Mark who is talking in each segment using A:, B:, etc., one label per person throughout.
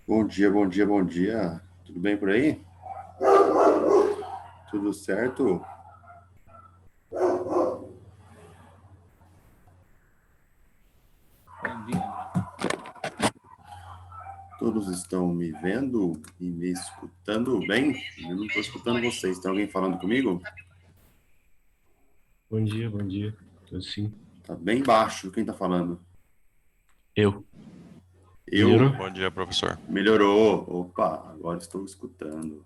A: Bom dia, bom dia, bom dia. Tudo bem por aí? Tudo certo?
B: Bom dia.
A: Todos estão me vendo e me escutando bem? Eu não estou escutando vocês. Tem alguém falando comigo?
B: Bom dia, bom dia. Tô sim.
A: Tá bem baixo. Quem tá falando?
B: Eu.
A: Eu?
B: Melhorou?
C: Bom dia, professor.
A: Melhorou. Opa, agora estou escutando.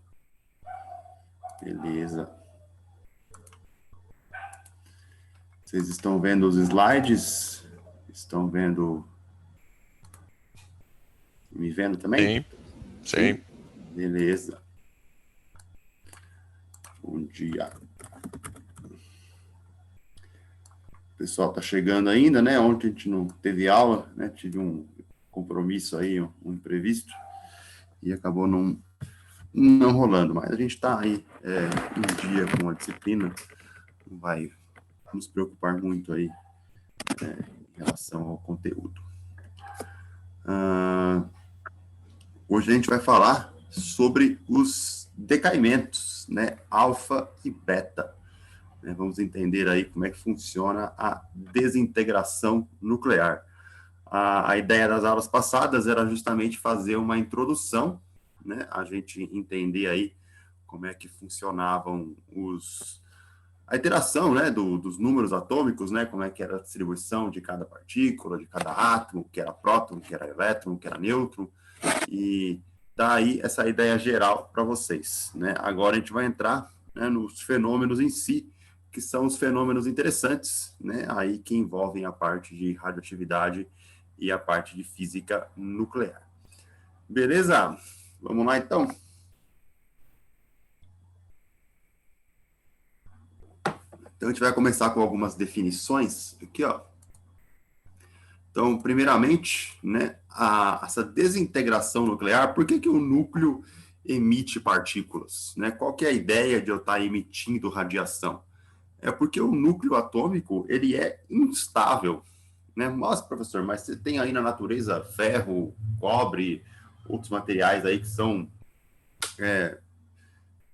A: Beleza. Vocês estão vendo os slides? Estão vendo? Me vendo também?
C: Sim, sim.
A: Beleza. Bom dia. O pessoal tá chegando ainda, né? Ontem a gente não teve aula, né? Tive um compromisso aí, um imprevisto, e acabou não rolando, mas a gente está aí em dia com a disciplina, não vai nos preocupar muito aí em relação ao conteúdo. Hoje a gente vai falar sobre os decaimentos, né? Alfa e beta. Né? Vamos entender aí como é que funciona a desintegração nuclear. A ideia das aulas passadas era justamente fazer uma introdução, né? A gente entender aí como é que funcionavam a interação, né, dos números atômicos, né, como é que era a distribuição de cada partícula, de cada átomo, que era próton, que era elétron, que era nêutron, e daí essa ideia geral para vocês, né? Agora a gente vai entrar, né, nos fenômenos em si, que são os fenômenos interessantes, né, aí que envolvem a parte de radioatividade e a parte de física nuclear. Beleza? Vamos lá então? Então, a gente vai começar com algumas definições aqui, ó. Então, primeiramente, né, essa desintegração nuclear, por que o núcleo emite partículas? Né? Qual que é a ideia de eu estar emitindo radiação? É porque o núcleo atômico, ele é instável. Né? Nossa, professor, mas você tem aí na natureza ferro, cobre, outros materiais aí que são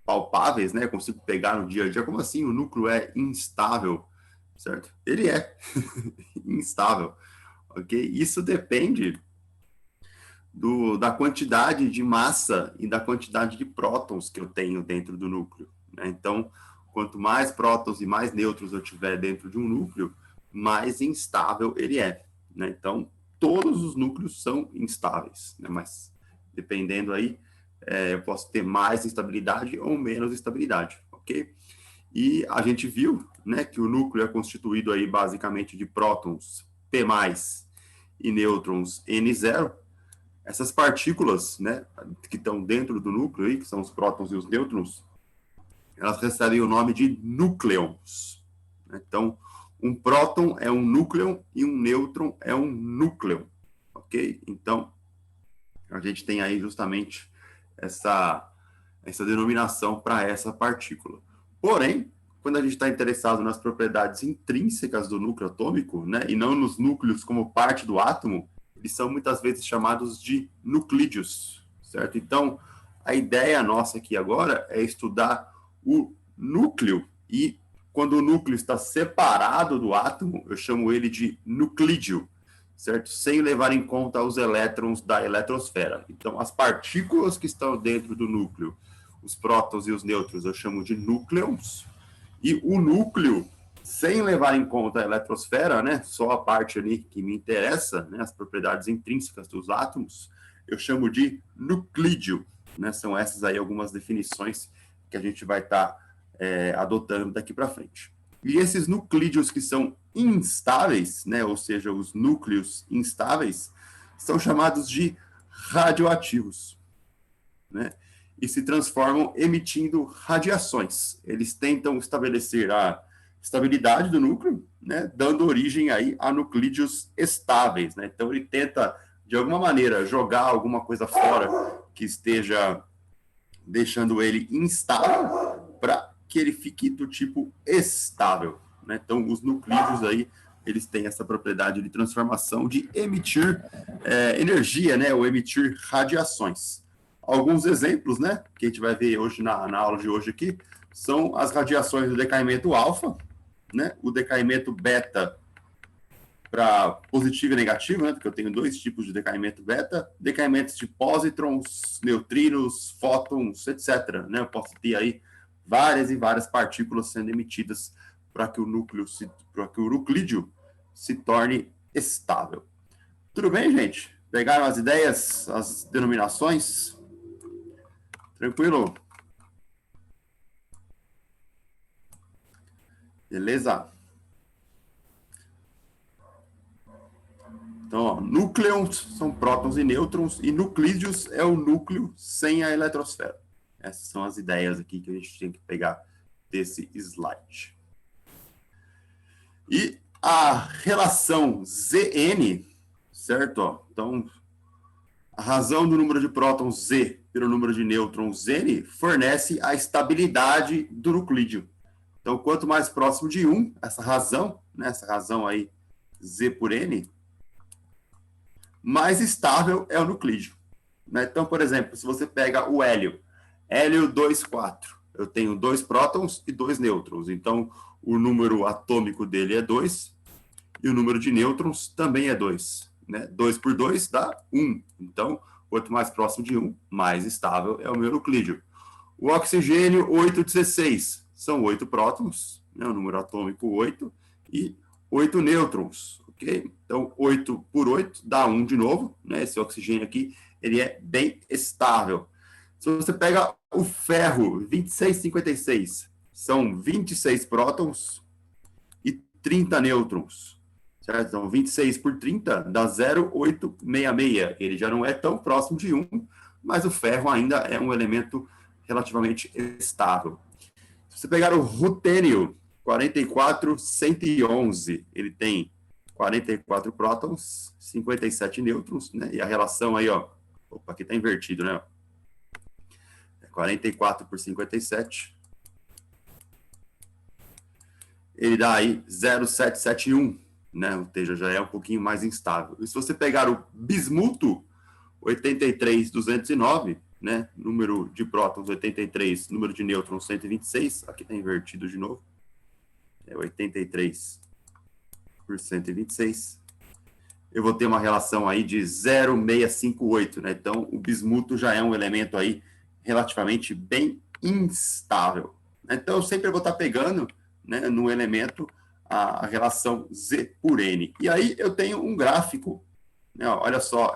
A: palpáveis, né? Eu consigo pegar no dia a dia. Como assim o núcleo é instável? Certo? Ele é instável, ok? Isso depende da quantidade de massa e da quantidade de prótons que eu tenho dentro do núcleo. Né? Então, quanto mais prótons e mais nêutrons eu tiver dentro de um núcleo, mais instável ele é. Né? Então, todos os núcleos são instáveis, né? Mas dependendo aí, eu posso ter mais instabilidade ou menos estabilidade, ok? E a gente viu, né, que o núcleo é constituído aí basicamente de prótons P+, e nêutrons N0. Essas partículas, né, que estão dentro do núcleo aí, que são os prótons e os nêutrons, elas recebem o nome de núcleons. Então, um próton é um núcleo e um nêutron é um núcleo, ok? Então, a gente tem aí justamente essa denominação para essa partícula. Porém, quando a gente está interessado nas propriedades intrínsecas do núcleo atômico, né, e não nos núcleos como parte do átomo, eles são muitas vezes chamados de nuclídeos, certo? Então, a ideia nossa aqui agora é estudar o núcleo, e quando o núcleo está separado do átomo, eu chamo ele de nuclídeo, certo? Sem levar em conta os elétrons da eletrosfera. Então, as partículas que estão dentro do núcleo, os prótons e os nêutrons, eu chamo de núcleons, e o núcleo, sem levar em conta a eletrosfera, né, só a parte ali que me interessa, né, as propriedades intrínsecas dos átomos, eu chamo de nuclídeo. Né? São essas aí algumas definições que a gente vai estar adotando daqui para frente. E esses nuclídeos que são instáveis, né, ou seja, os núcleos instáveis, são chamados de radioativos, né? E se transformam emitindo radiações. Eles tentam estabelecer a estabilidade do núcleo, né, dando origem aí a nuclídeos estáveis, né? Então ele tenta de alguma maneira jogar alguma coisa fora que esteja deixando ele instável para que ele fique do tipo estável, né? Então os nuclídeos aí eles têm essa propriedade de transformação de emitir energia, né, ou emitir radiações. Alguns exemplos, né, que a gente vai ver hoje na aula de hoje aqui, são as radiações do decaimento alfa, né, o decaimento beta para positivo e negativo, né, porque eu tenho dois tipos de decaimento beta, decaimentos de pósitrons, neutrinos, fótons, etc. Né, eu posso ter aí várias e várias partículas sendo emitidas para que o nuclídeo se torne estável. Tudo bem, gente? Pegaram as ideias, as denominações? Tranquilo? Beleza? Então, ó, núcleons são prótons e nêutrons, e nuclídeos é o núcleo sem a eletrosfera. Essas são as ideias aqui que a gente tem que pegar desse slide. E a relação Zn, certo? Ó, então, a razão do número de prótons Z pelo número de nêutrons N fornece a estabilidade do nuclídeo. Então, quanto mais próximo de 1, essa razão, né, essa razão aí, Z por N, mais estável é o nuclídeo. Né? Então, por exemplo, se você pega o hélio, hélio 2,4, eu tenho 2 prótons e 2 nêutrons. Então, o número atômico dele é 2 e o número de nêutrons também é 2. Né? 2 por 2 dá 1. Então, quanto mais próximo de 1, mais estável é o meu nuclídeo. O oxigênio, 8,16. São 8 prótons, né? O número atômico 8, e 8 nêutrons. Okay? Então, 8 por 8 dá 1 de novo. Né? Esse oxigênio aqui, ele é bem estável. Se você pega o ferro, 26,56, são 26 prótons e 30 nêutrons. Certo? Então, 26 por 30 dá 0,866. Ele já não é tão próximo de 1, mas o ferro ainda é um elemento relativamente estável. Se você pegar o rutênio, 44,111, ele tem 44 prótons, 57 nêutrons, né? E a relação aí, ó, opa, aqui está invertido, né? 44 por 57, ele dá aí 0,771, né? Ou seja, já é um pouquinho mais instável. E se você pegar o bismuto, 83,209, né? Número de prótons 83, número de nêutrons 126, aqui está invertido de novo, é 83 por 126, eu vou ter uma relação aí de 0,658, né? Então, o bismuto já é um elemento aí relativamente bem instável. Então, eu sempre vou estar pegando, né, no elemento a relação Z por N. E aí eu tenho um gráfico, né? Olha só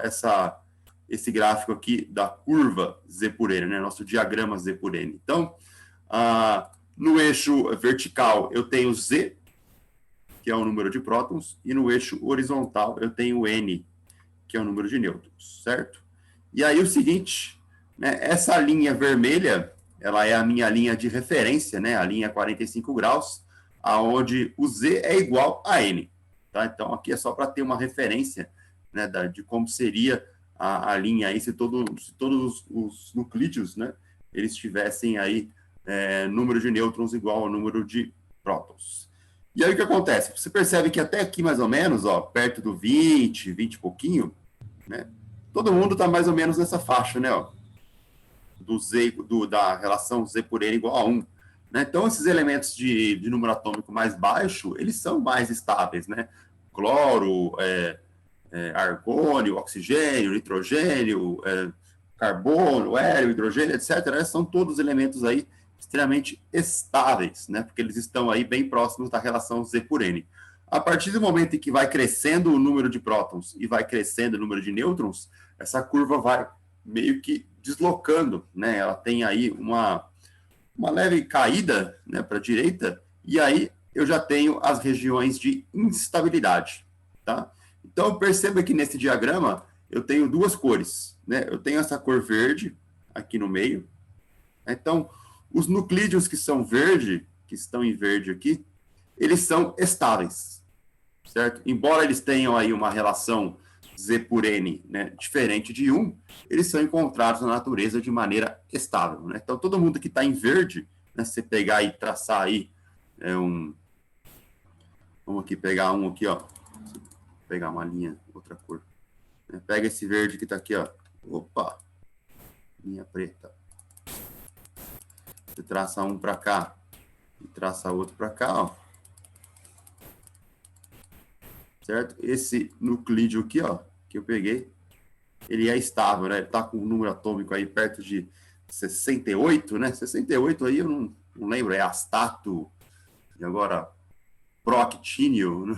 A: esse gráfico aqui da curva Z por N, né? Nosso diagrama Z por N. Então, no eixo vertical eu tenho Z, que é o número de prótons, e no eixo horizontal eu tenho N, que é o número de nêutrons, certo? E aí o seguinte, né, essa linha vermelha, ela é a minha linha de referência, né, a linha 45 graus, aonde o Z é igual a N. Tá? Então, aqui é só para ter uma referência, né, de como seria a linha aí, se todos os nuclídeos, né, eles tivessem aí número de nêutrons igual ao número de prótons. E aí o que acontece? Você percebe que até aqui, mais ou menos, ó, perto do 20 e pouquinho, né, todo mundo está mais ou menos nessa faixa, né, ó, da relação Z por N igual a 1. Né? Então, esses elementos de número atômico mais baixo, eles são mais estáveis, né? Cloro, argônio, oxigênio, nitrogênio, carbono, hélio, hidrogênio, etc., né? São todos elementos aí extremamente estáveis, né? Porque eles estão aí bem próximos da relação Z por N. A partir do momento em que vai crescendo o número de prótons e vai crescendo o número de nêutrons, essa curva vai meio que deslocando, né? Ela tem aí uma leve caída, né, para a direita, e aí eu já tenho as regiões de instabilidade, tá? Então, perceba que nesse diagrama eu tenho duas cores, né? Eu tenho essa cor verde aqui no meio. Então, os nuclídeos que são verde, que estão em verde aqui, eles são estáveis, certo? Embora eles tenham aí uma relação Z por N, né, diferente de 1, eles são encontrados na natureza de maneira estável. Né? Então, todo mundo que está em verde, né, se você pegar e traçar aí Vamos aqui pegar um aqui, ó. Vou pegar uma linha, outra cor. Pega esse verde que tá aqui, ó. Opa! Linha preta. Você traça um para cá e traça outro para cá, ó. Certo? Esse nuclídeo aqui, ó, que eu peguei, ele é estável, né? Ele tá com um número atômico aí perto de 68, né? 68 aí eu não lembro, é astato, e agora proctínio,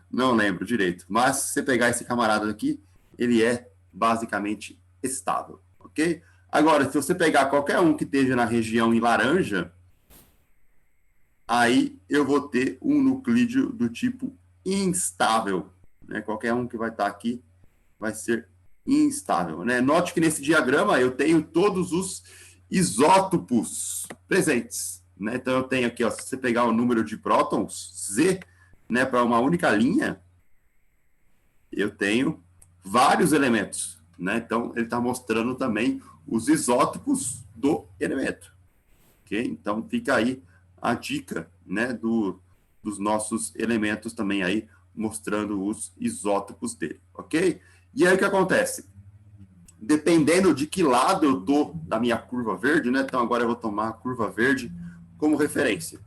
A: não lembro direito. Mas se você pegar esse camarada aqui, ele é basicamente estável, ok? Agora, se você pegar qualquer um que esteja na região em laranja, aí eu vou ter um nuclídeo do tipo instável, né? Qualquer um que vai estar aqui vai ser instável, né? Note que nesse diagrama eu tenho todos os isótopos presentes, né? Então eu tenho aqui, ó, se você pegar o número de prótons, Z, né, para uma única linha, eu tenho vários elementos, né? Então ele está mostrando também os isótopos do elemento, ok? Então fica aí a dica, né, dos nossos elementos também aí, mostrando os isótopos dele, ok? E aí o que acontece? Dependendo de que lado eu tô da minha curva verde, né? Então agora eu vou tomar a curva verde como referência.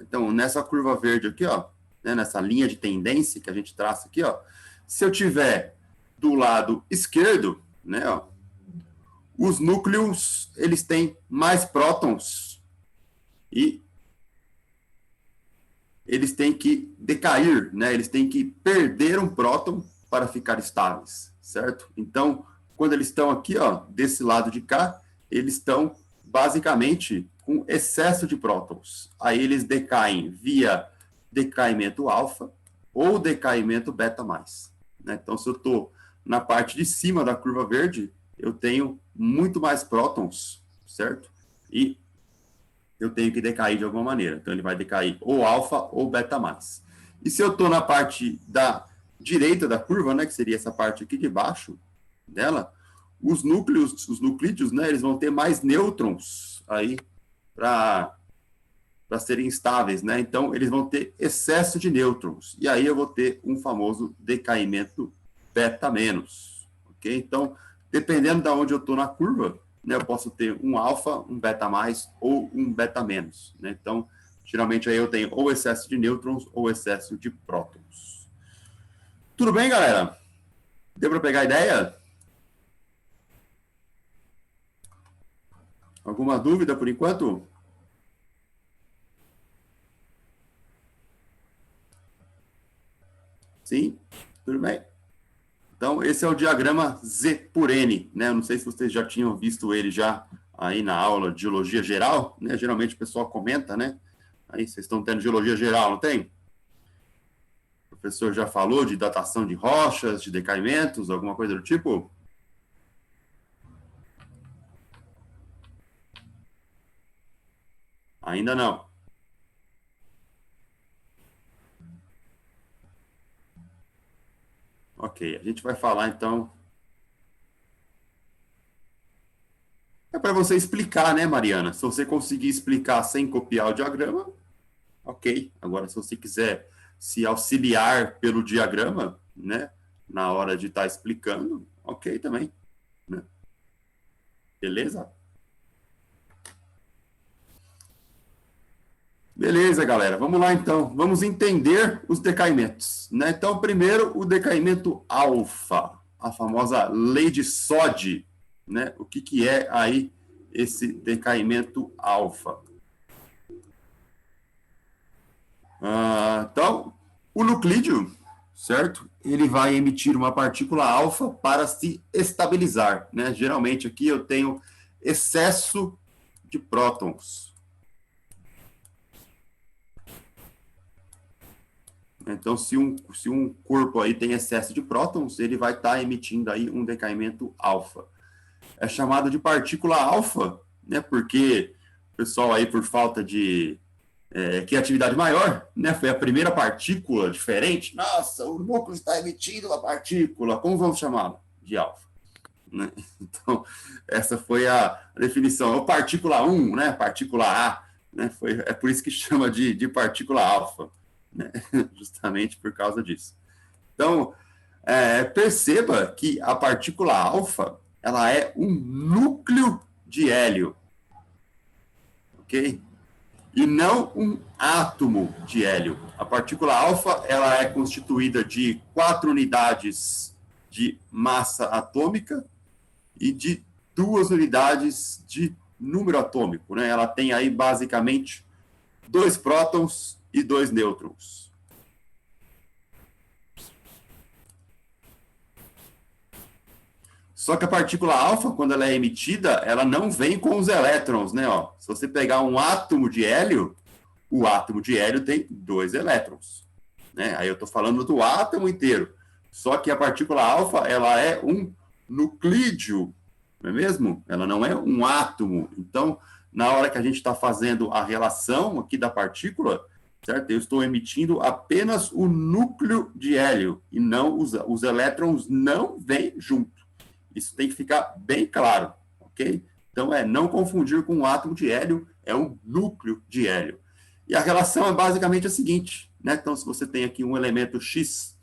A: Então nessa curva verde aqui, ó, né, nessa linha de tendência que a gente traça aqui, ó, se eu tiver do lado esquerdo, né, ó, os núcleos, eles têm mais prótons e eles têm que decair, né? Eles têm que perder um próton para ficar estáveis, certo? Então, quando eles estão aqui, ó, desse lado de cá, eles estão basicamente com excesso de prótons. Aí eles decaem via decaimento alfa ou decaimento beta mais, né? Então, se eu estou na parte de cima da curva verde, eu tenho muito mais prótons, certo? E eu tenho que decair de alguma maneira. Então, ele vai decair ou alfa ou beta mais. E se eu estou na parte da direita da curva, né, que seria essa parte aqui de baixo dela, os núcleos, os nuclídeos, né, eles vão ter mais nêutrons aí para serem estáveis, né? Então, eles vão ter excesso de nêutrons. E aí eu vou ter um famoso decaimento beta menos, ok? Então, dependendo de onde eu estou na curva, né, eu posso ter um alfa, um beta mais ou um beta menos, né? Então, geralmente aí eu tenho ou excesso de nêutrons ou excesso de prótons. Tudo bem, galera? Deu para pegar a ideia? Alguma dúvida por enquanto? Sim? Tudo bem? Então, esse é o diagrama Z por N, né? Eu não sei se vocês já tinham visto ele já aí na aula de geologia geral, né? Geralmente o pessoal comenta, né? Aí vocês estão tendo geologia geral, não tem? O professor já falou de datação de rochas, de decaimentos, alguma coisa do tipo? Ainda não. Ok, a gente vai falar então. É para você explicar, né, Mariana? Se você conseguir explicar sem copiar o diagrama, ok. Agora, se você quiser se auxiliar pelo diagrama, né, na hora de estar explicando, ok também, né? Beleza? Beleza, galera. Vamos lá, então. Vamos entender os decaimentos, né? Então, primeiro, o decaimento alfa, a famosa lei de Soddy, né? O que é aí esse decaimento alfa? Então, o nuclídeo, certo? Ele vai emitir uma partícula alfa para se estabilizar, né? Geralmente aqui eu tenho excesso de prótons. Então, se um corpo aí tem excesso de prótons, ele vai estar emitindo aí um decaimento alfa. É chamado de partícula alfa, né? Porque o pessoal aí, por falta de criatividade maior, né? Foi a primeira partícula diferente. Nossa, o núcleo está emitindo uma partícula. Como vamos chamá-la? De alfa. Né? Então, essa foi a definição. Ou partícula 1, né? Partícula A. Né? É por isso que chama de partícula alfa. né? Justamente por causa disso. Então, perceba que a partícula alfa, ela é um núcleo de hélio, ok? E não um átomo de hélio. A partícula alfa, ela é constituída de 4 unidades de massa atômica e de 2 unidades de número atômico, né? Ela tem aí basicamente 2 prótons e 2 nêutrons. Só que a partícula alfa, quando ela é emitida, ela não vem com os elétrons, né? Ó, se você pegar um átomo de hélio, o átomo de hélio tem 2 elétrons, né? Aí eu estou falando do átomo inteiro. Só que a partícula alfa, ela é um nuclídeo, não é mesmo? Ela não é um átomo. Então, na hora que a gente está fazendo a relação aqui da partícula, certo? Eu estou emitindo apenas o núcleo de hélio e não os elétrons não vêm junto. Isso tem que ficar bem claro, ok? Então, não confundir com um átomo de hélio, é um núcleo de hélio. E a relação é basicamente a seguinte, né? Então, se você tem aqui um elemento X,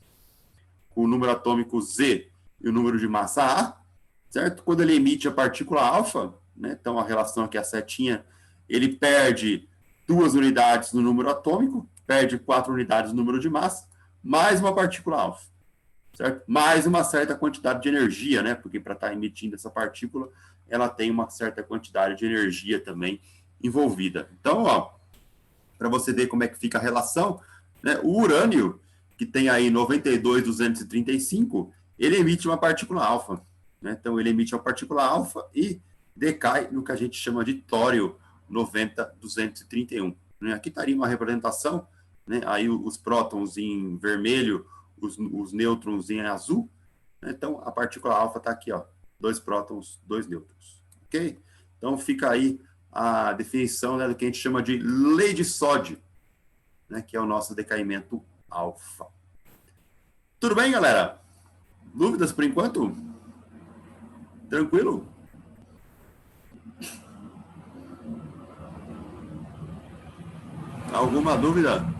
A: com o número atômico Z e o número de massa A, certo? Quando ele emite a partícula alfa, né? Então, a relação aqui, a setinha, ele perde 2 unidades no número atômico, perde 4 unidades no número de massa, mais uma partícula alfa. Certo? Mais uma certa quantidade de energia, né? Porque para estar emitindo essa partícula, ela tem uma certa quantidade de energia também envolvida. Então, ó, para você ver como é que fica a relação, né? O urânio, que tem aí 92,235, ele emite uma partícula alfa, né? Então, ele emite uma partícula alfa e decai no que a gente chama de tório 90,231. Né? Aqui estaria uma representação, né? Aí os prótons em vermelho, os nêutrons em azul, né? Então a partícula alfa está aqui, ó, 2 prótons, 2 nêutrons, ok? Então fica aí a definição, né, do que a gente chama de lei de Soddy, né, que é o nosso decaimento alfa. Tudo bem, galera? Dúvidas por enquanto? Tranquilo? Alguma dúvida?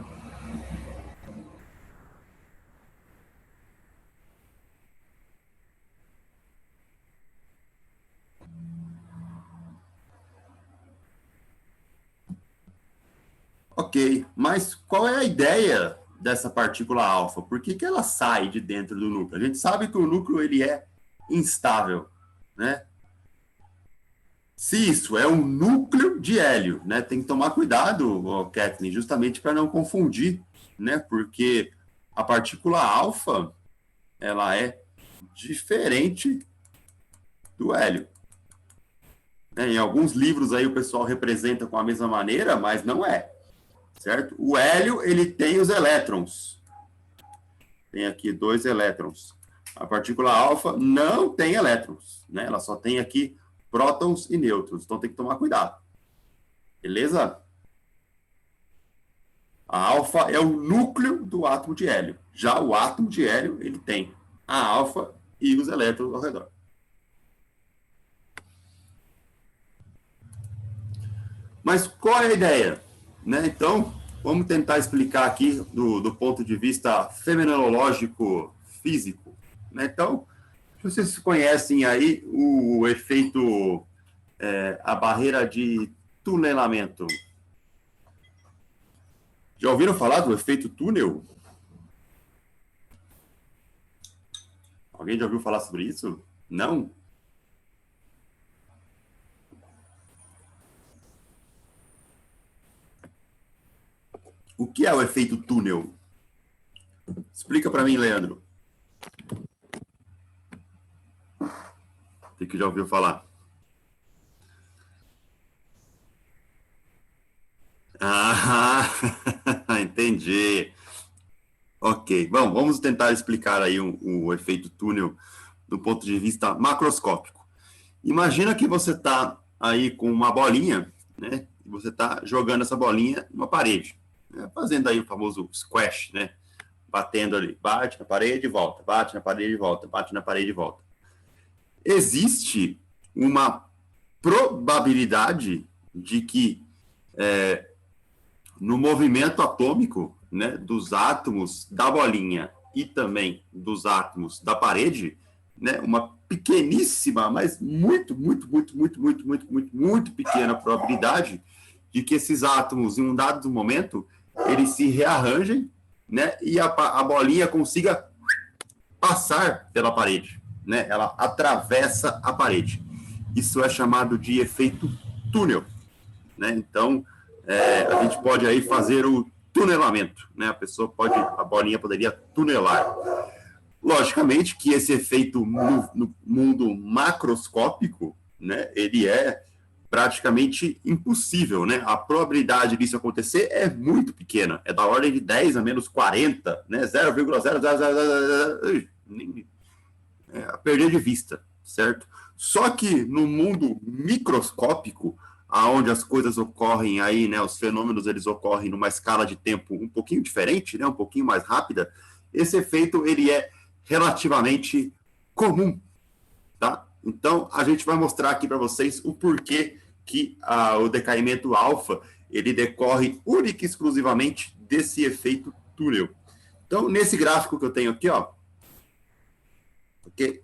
A: Ok, mas qual é a ideia dessa partícula alfa? Por que ela sai de dentro do núcleo? A gente sabe que o núcleo ele é instável, né? Se isso é um núcleo de hélio, né? Tem que tomar cuidado, Kathleen, justamente para não confundir, né? Porque a partícula alfa, ela é diferente do hélio. Em alguns livros aí o pessoal representa com a mesma maneira, mas não é. Certo? O hélio, ele tem os elétrons. Tem aqui 2 elétrons. A partícula alfa não tem elétrons, né? Ela só tem aqui prótons e nêutrons. Então tem que tomar cuidado. Beleza? A alfa é o núcleo do átomo de hélio. Já o átomo de hélio, ele tem a alfa e os elétrons ao redor. Mas qual é a ideia? Né? Então, vamos tentar explicar aqui do ponto de vista fenomenológico físico. Né? Então, vocês conhecem aí o efeito, a barreira de tunelamento. Já ouviram falar do efeito túnel? Alguém já ouviu falar sobre isso? Não? O que é o efeito túnel? Explica para mim, Leandro. Tem que já ouviu falar. Ah, entendi. Ok, bom, vamos tentar explicar aí o efeito túnel do ponto de vista macroscópico. Imagina que você está aí com uma bolinha, né? E você está jogando essa bolinha numa parede, né? Fazendo aí o famoso squash, né? Batendo ali, bate na parede e volta, bate na parede e volta, bate na parede e volta. Existe uma probabilidade de que no movimento atômico, né, dos átomos da bolinha e também dos átomos da parede, né, uma pequeníssima, mas muito pequena probabilidade de que esses átomos, em um dado momento, eles se rearranjem, né, e a bolinha consiga passar pela parede, né, ela atravessa a parede. Isso é chamado de efeito túnel, né? Então, a gente pode aí fazer o tunelamento, né? A bolinha poderia tunelar. Logicamente que esse efeito no mundo macroscópico, né, ele é praticamente impossível, né? A probabilidade disso acontecer é muito pequena, é da ordem de 10 a menos 40, né? 0,000, a perder de vista, certo? Só que no mundo microscópico, aonde as coisas ocorrem aí, né, os fenômenos eles ocorrem numa escala de tempo um pouquinho diferente, né, um pouquinho mais rápida, esse efeito ele é relativamente comum, tá? Então a gente vai mostrar aqui para vocês o porquê que o decaimento alfa ele decorre única e exclusivamente desse efeito túnel. Então nesse gráfico que eu tenho aqui, ó, que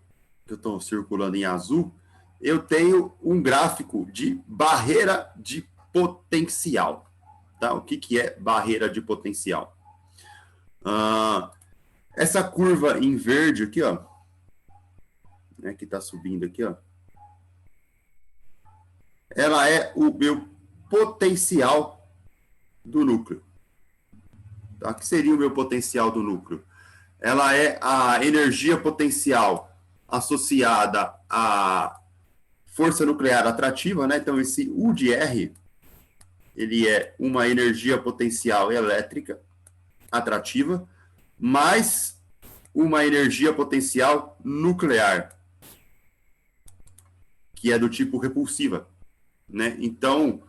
A: eu estou circulando em azul, eu tenho um gráfico de barreira de potencial. Tá? O que é barreira de potencial? Essa curva em verde aqui, ó, né, que está subindo aqui, ó, ela é o meu potencial do núcleo. Tá? O que seria o meu potencial do núcleo? Ela é a energia potencial associada à força nuclear atrativa, né? Então, esse U de R, ele é uma energia potencial elétrica atrativa, mais uma energia potencial nuclear, que é do tipo repulsiva, né? Então,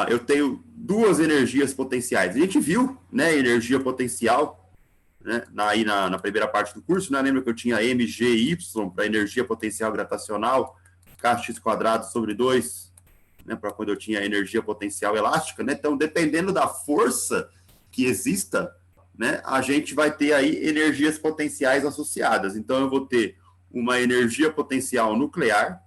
A: eu tenho duas energias potenciais. A gente viu, né, energia potencial, né, aí na primeira parte do curso, né? Lembra que eu tinha MGY para energia potencial gravitacional, kx² sobre 2, né, para quando eu tinha energia potencial elástica, né? Então, dependendo da força que exista, né, a gente vai ter aí energias potenciais associadas. Então, eu vou ter uma energia potencial nuclear,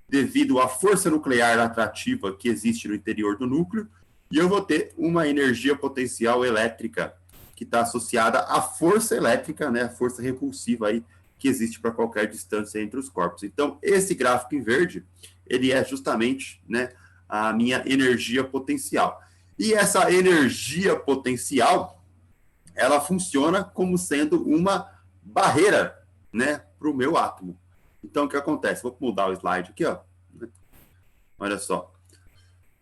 A: devido à força nuclear atrativa que existe no interior do núcleo, e eu vou ter uma energia potencial elétrica, que está associada à força elétrica, né, a força repulsiva aí, que existe para qualquer distância entre os corpos. Então, esse gráfico em verde, ele é justamente, né, a minha energia potencial. E essa energia potencial, ela funciona como sendo uma barreira, né, para o meu átomo. Então, o que acontece? Vou mudar o slide aqui, ó. Olha só.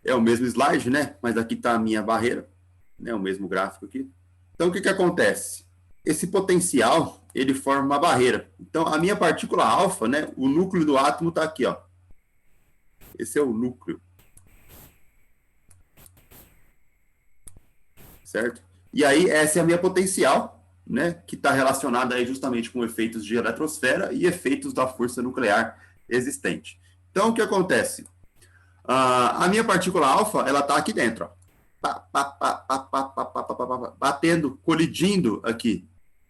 A: É o mesmo slide, né? Mas aqui está a minha barreira, né? O mesmo gráfico aqui. Então, o que acontece? Esse potencial, ele forma uma barreira. Então, a minha partícula alfa, né? O núcleo do átomo está aqui, ó. Esse é o núcleo. Certo? E aí, essa é a minha potencial, né? Que está relacionada aí justamente com efeitos de eletrosfera e efeitos da força nuclear existente. Então, o que acontece? A minha partícula alfa, ela está aqui dentro, ó. Batendo, colidindo aqui,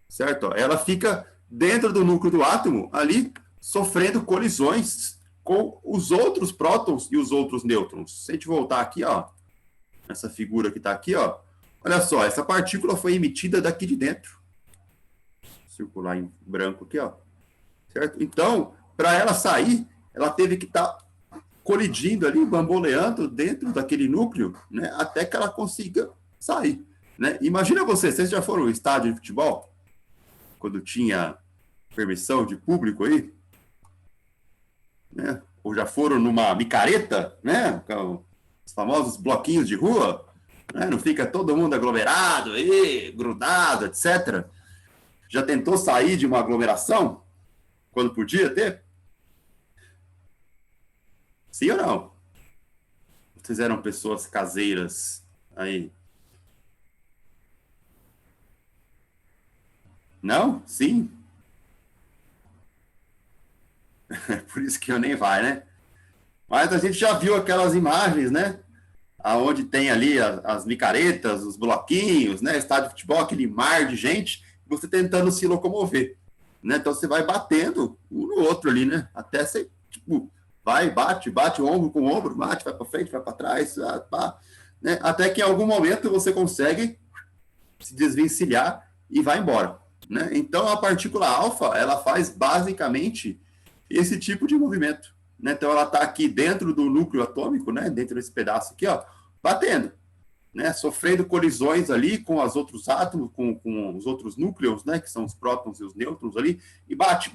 A: certo? Ela fica dentro do núcleo do átomo, ali, sofrendo colisões com os outros prótons e os outros nêutrons. Se a gente voltar aqui, ó, essa figura que está aqui, ó, olha só, essa partícula foi emitida daqui de dentro. Circular em branco aqui, ó, certo? Então, para ela sair, ela teve que estar colidindo ali, bamboleando dentro daquele núcleo, né, até que ela consiga sair, né? Imagina vocês já foram ao estádio de futebol, quando tinha permissão de público aí, né? Ou já foram numa micareta, né? Os famosos bloquinhos de rua, né? Não fica todo mundo aglomerado aí, grudado, etc. Já tentou sair de uma aglomeração quando podia ter? Sim ou não? Vocês eram pessoas caseiras aí? Não? Sim? Por isso que eu nem vai, né? Mas a gente já viu aquelas imagens, né? aonde tem ali as micaretas, os bloquinhos, né? Estádio de futebol, aquele mar de gente, você tentando se locomover, né? Então você vai batendo um no outro ali, né? Até você, tipo, vai, bate ombro com ombro, bate, vai para frente, vai para trás, pá, né? Até que em algum momento você consegue se desvencilhar e vai embora, né? Então a partícula alfa, ela faz basicamente esse tipo de movimento, né? Então ela está aqui dentro do núcleo atômico, né? Dentro desse pedaço aqui, ó, batendo, né? Sofrendo colisões ali com os outros átomos, com os outros núcleos, né? Que são os prótons e os nêutrons ali, e bate.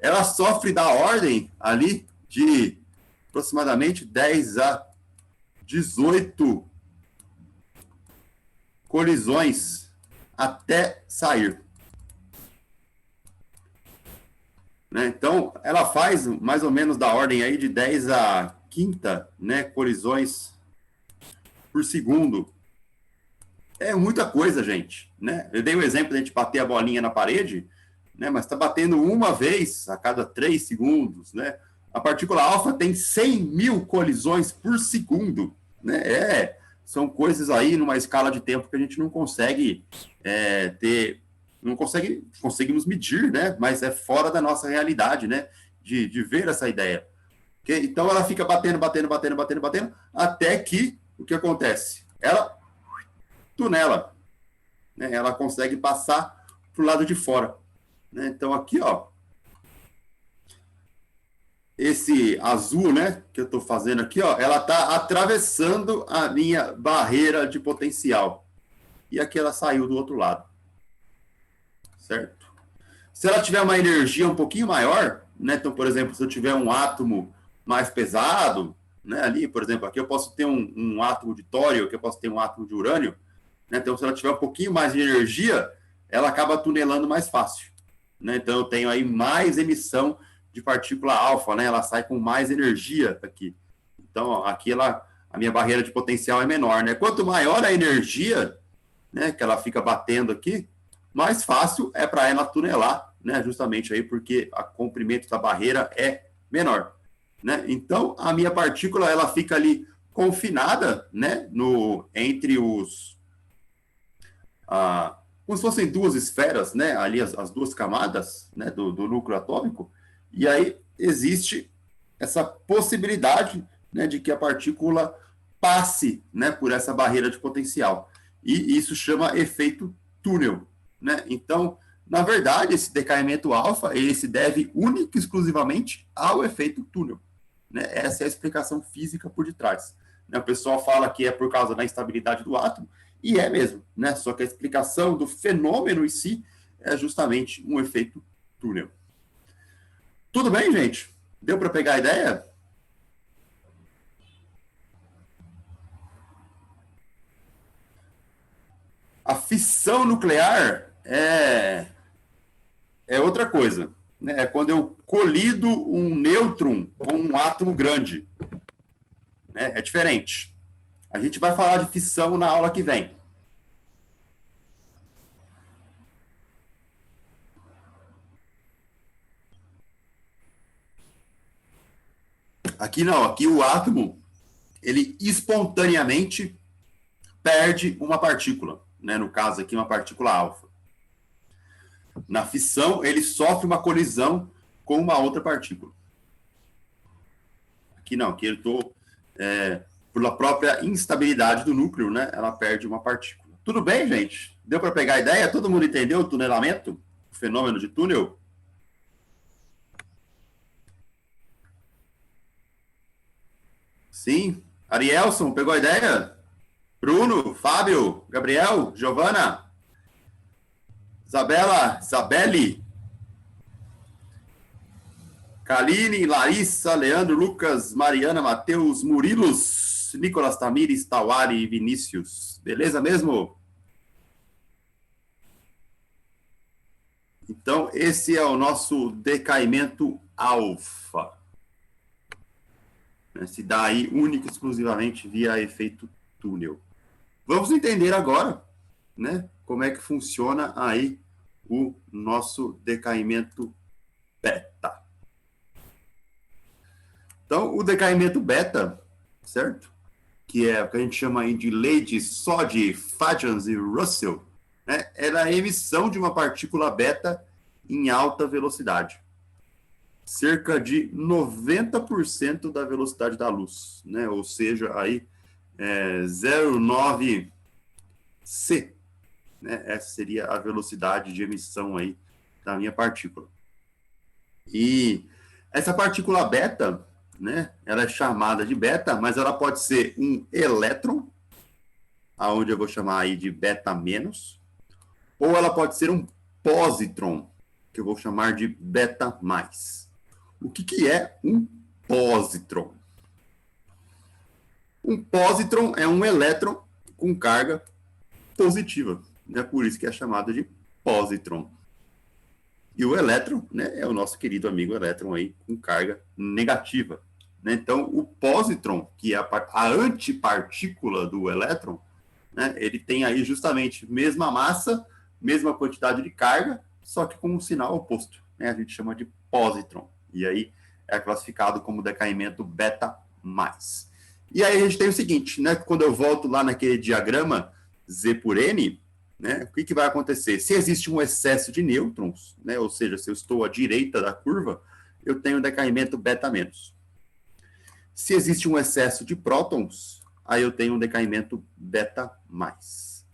A: Ela sofre da ordem ali de aproximadamente 10 a 18 colisões até sair. Né? Então, ela faz mais ou menos da ordem aí de 10 a quinta, né, colisões por segundo. É muita coisa, gente. Né? Eu dei o exemplo de a gente bater a bolinha na parede, né, mas está batendo uma vez a cada 3 segundos. Né? A partícula alfa tem 100 mil colisões por segundo. Né? São coisas aí numa escala de tempo que a gente não consegue ter, não conseguimos medir, né? Mas é fora da nossa realidade, né? De ver essa ideia. Okay? Então ela fica batendo, até que o que acontece? Ela tunela, né? Ela consegue passar para o lado de fora. Né? Então aqui, ó, esse azul, né, que eu estou fazendo aqui, ó, ela está atravessando a minha barreira de potencial. E aqui ela saiu do outro lado. Certo? Se ela tiver uma energia um pouquinho maior, né, então, por exemplo, se eu tiver um átomo mais pesado, né, ali, por exemplo, aqui eu posso ter um átomo de tório, aqui eu posso ter um átomo de urânio, né, então se ela tiver um pouquinho mais de energia, ela acaba tunelando mais fácil. Né, então eu tenho aí mais emissão de partícula alfa, né? Ela sai com mais energia aqui. Então, ó, aqui a minha barreira de potencial é menor, né? Quanto maior a energia, né, que ela fica batendo aqui, mais fácil é para ela tunelar, né? Justamente aí porque o comprimento da barreira é menor, né? Então, a minha partícula ela fica ali confinada, né? Entre como se fossem duas esferas, né? Ali as duas camadas, né? Do núcleo atômico. E aí existe essa possibilidade, né, de que a partícula passe, né, por essa barreira de potencial. E isso chama efeito túnel. Né? Então, na verdade, esse decaimento alfa ele se deve única e exclusivamente ao efeito túnel. Né? Essa é a explicação física por detrás. Né? O pessoal fala que é por causa da instabilidade do átomo, e é mesmo. Né? Só que a explicação do fenômeno em si é justamente um efeito túnel. Tudo bem, gente? Deu para pegar a ideia? A fissão nuclear é outra coisa. Né? É quando eu colido um nêutron com um átomo grande. Né? É diferente. A gente vai falar de fissão na aula que vem. Aqui não, aqui o átomo, ele espontaneamente perde uma partícula, né? No caso aqui, uma partícula alfa. Na fissão, ele sofre uma colisão com uma outra partícula. Aqui não, aqui eu estou, pela própria instabilidade do núcleo, né? Ela perde uma partícula. Tudo bem, gente? Deu para pegar a ideia? Todo mundo entendeu o tunelamento? O fenômeno de túnel? Sim. Arielson, pegou a ideia? Bruno, Fábio, Gabriel, Giovana, Isabelle, Kaline, Larissa, Leandro, Lucas, Mariana, Matheus, Murilos, Nicolas Tamires, Tawari e Vinícius. Beleza mesmo? Então, esse é o nosso decaimento alfa. Se dá aí única e exclusivamente via efeito túnel. Vamos entender agora, né, como é que funciona aí o nosso decaimento beta. Então, o decaimento beta, certo? Que é o que a gente chama aí de lei de Soddy, Fajans e Russell, né? Era a emissão de uma partícula beta em alta velocidade. Cerca de 90% da velocidade da luz, né? Ou seja, aí 0,9 C, né? Essa seria a velocidade de emissão aí da minha partícula. E essa partícula beta, né? Ela é chamada de beta, mas ela pode ser um elétron, aonde eu vou chamar aí de beta menos, ou ela pode ser um positron, que eu vou chamar de beta mais. O que é um positron? Um positron é um elétron com carga positiva, né? Por isso que é chamado de positron. E o elétron, né, é o nosso querido amigo elétron aí com carga negativa, né? Então, o positron, que é a antipartícula do elétron, né, ele tem aí justamente mesma massa, mesma quantidade de carga, só que com um sinal oposto, né? A gente chama de positron. E aí é classificado como decaimento beta mais. E aí a gente tem o seguinte, né? Quando eu volto lá naquele diagrama Z por N, né, o que vai acontecer? Se existe um excesso de nêutrons, né, ou seja, se eu estou à direita da curva, eu tenho decaimento beta menos. Se existe um excesso de prótons, aí eu tenho um decaimento beta mais.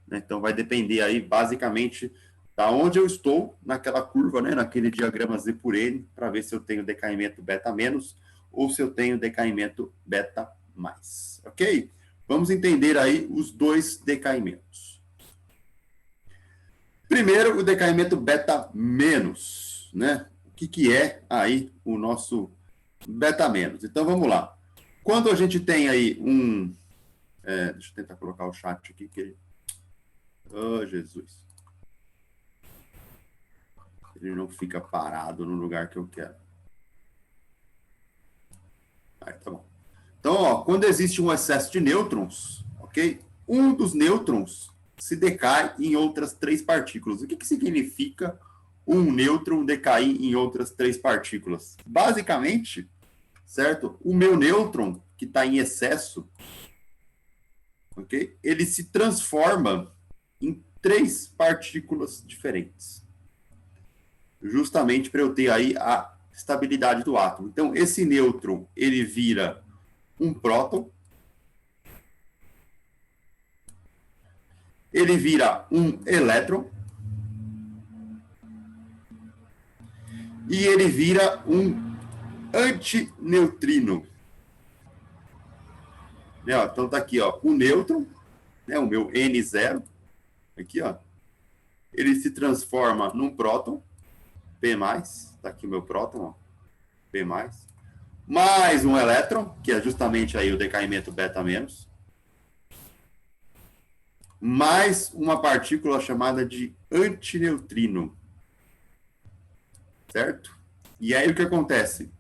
A: Então vai depender aí basicamente da onde eu estou naquela curva, né, naquele diagrama Z por N, para ver se eu tenho decaimento beta menos ou se eu tenho decaimento beta mais. Ok? Vamos entender aí os dois decaimentos. Primeiro, o decaimento beta menos, né? O que é aí o nosso beta menos? Então, vamos lá. Quando a gente tem aí um... deixa eu tentar colocar o chat aqui. Oh, Jesus. Ele não fica parado no lugar que eu quero. Aí, tá bom. Então, ó, quando existe um excesso de nêutrons, ok? Um dos nêutrons se decai em outras 3 partículas. O que significa um nêutron decair em outras 3 partículas? Basicamente, certo? O meu nêutron, que está em excesso, ok? Ele se transforma em 3 partículas diferentes. Justamente para eu ter aí a estabilidade do átomo. Então, esse nêutron, ele vira um próton, ele vira um elétron e ele vira um antineutrino. Então tá aqui, ó, o nêutron, né, o meu N0, aqui, ó, ele se transforma num próton, P+, tá aqui o meu próton, ó, P+, mais um elétron, que é justamente aí o decaimento beta menos, mais uma partícula chamada de antineutrino. Certo? E aí o que acontece?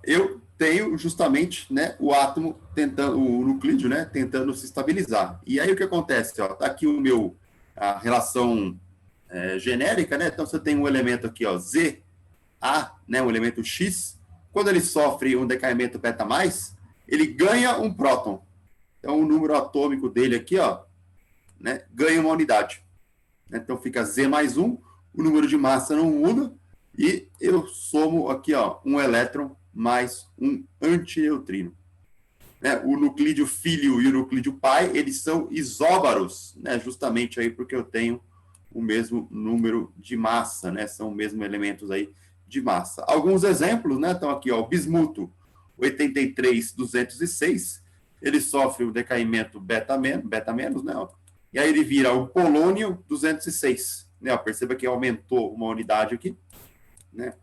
A: Eu tenho justamente, né, o átomo tentando, o nuclídeo, né, tentando se estabilizar. E aí o que acontece? Ó, tá aqui a relação genérica, né? Então você tem um elemento aqui, ó, Z, A, né, um elemento X. Quando ele sofre um decaimento beta mais, ele ganha um próton. Então o número atômico dele aqui, ó, né, ganha uma unidade. Então fica Z mais 1, o número de massa não muda, e eu somo aqui, ó, um elétron mais um antineutrino. Né? O nuclídeo filho e o nuclídeo pai, eles são isóbaros, né? Justamente aí porque eu tenho o mesmo número de massa, né? São os mesmos elementos aí de massa. Alguns exemplos, né? Então aqui, ó, o bismuto 83206, ele sofre o decaimento beta menos, né? E aí ele vira o polônio 206, né? Perceba que aumentou uma unidade aqui, né?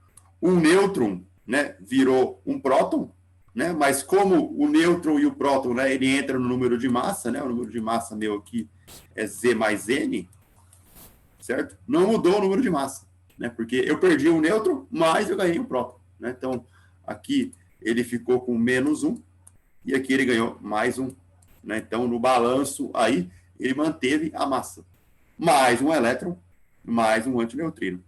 A: Um nêutron, né, virou um próton, né? Mas como o nêutron e o próton, né, ele entra no número de massa, né? O número de massa meu aqui é Z mais N, certo? Não mudou o número de massa, né? Porque eu perdi um nêutron, mas eu ganhei um próton, né? Então, aqui ele ficou com menos 1 e aqui ele ganhou mais 1, né? Então, no balanço aí, ele manteve a massa. Mais um elétron, mais um antineutrino.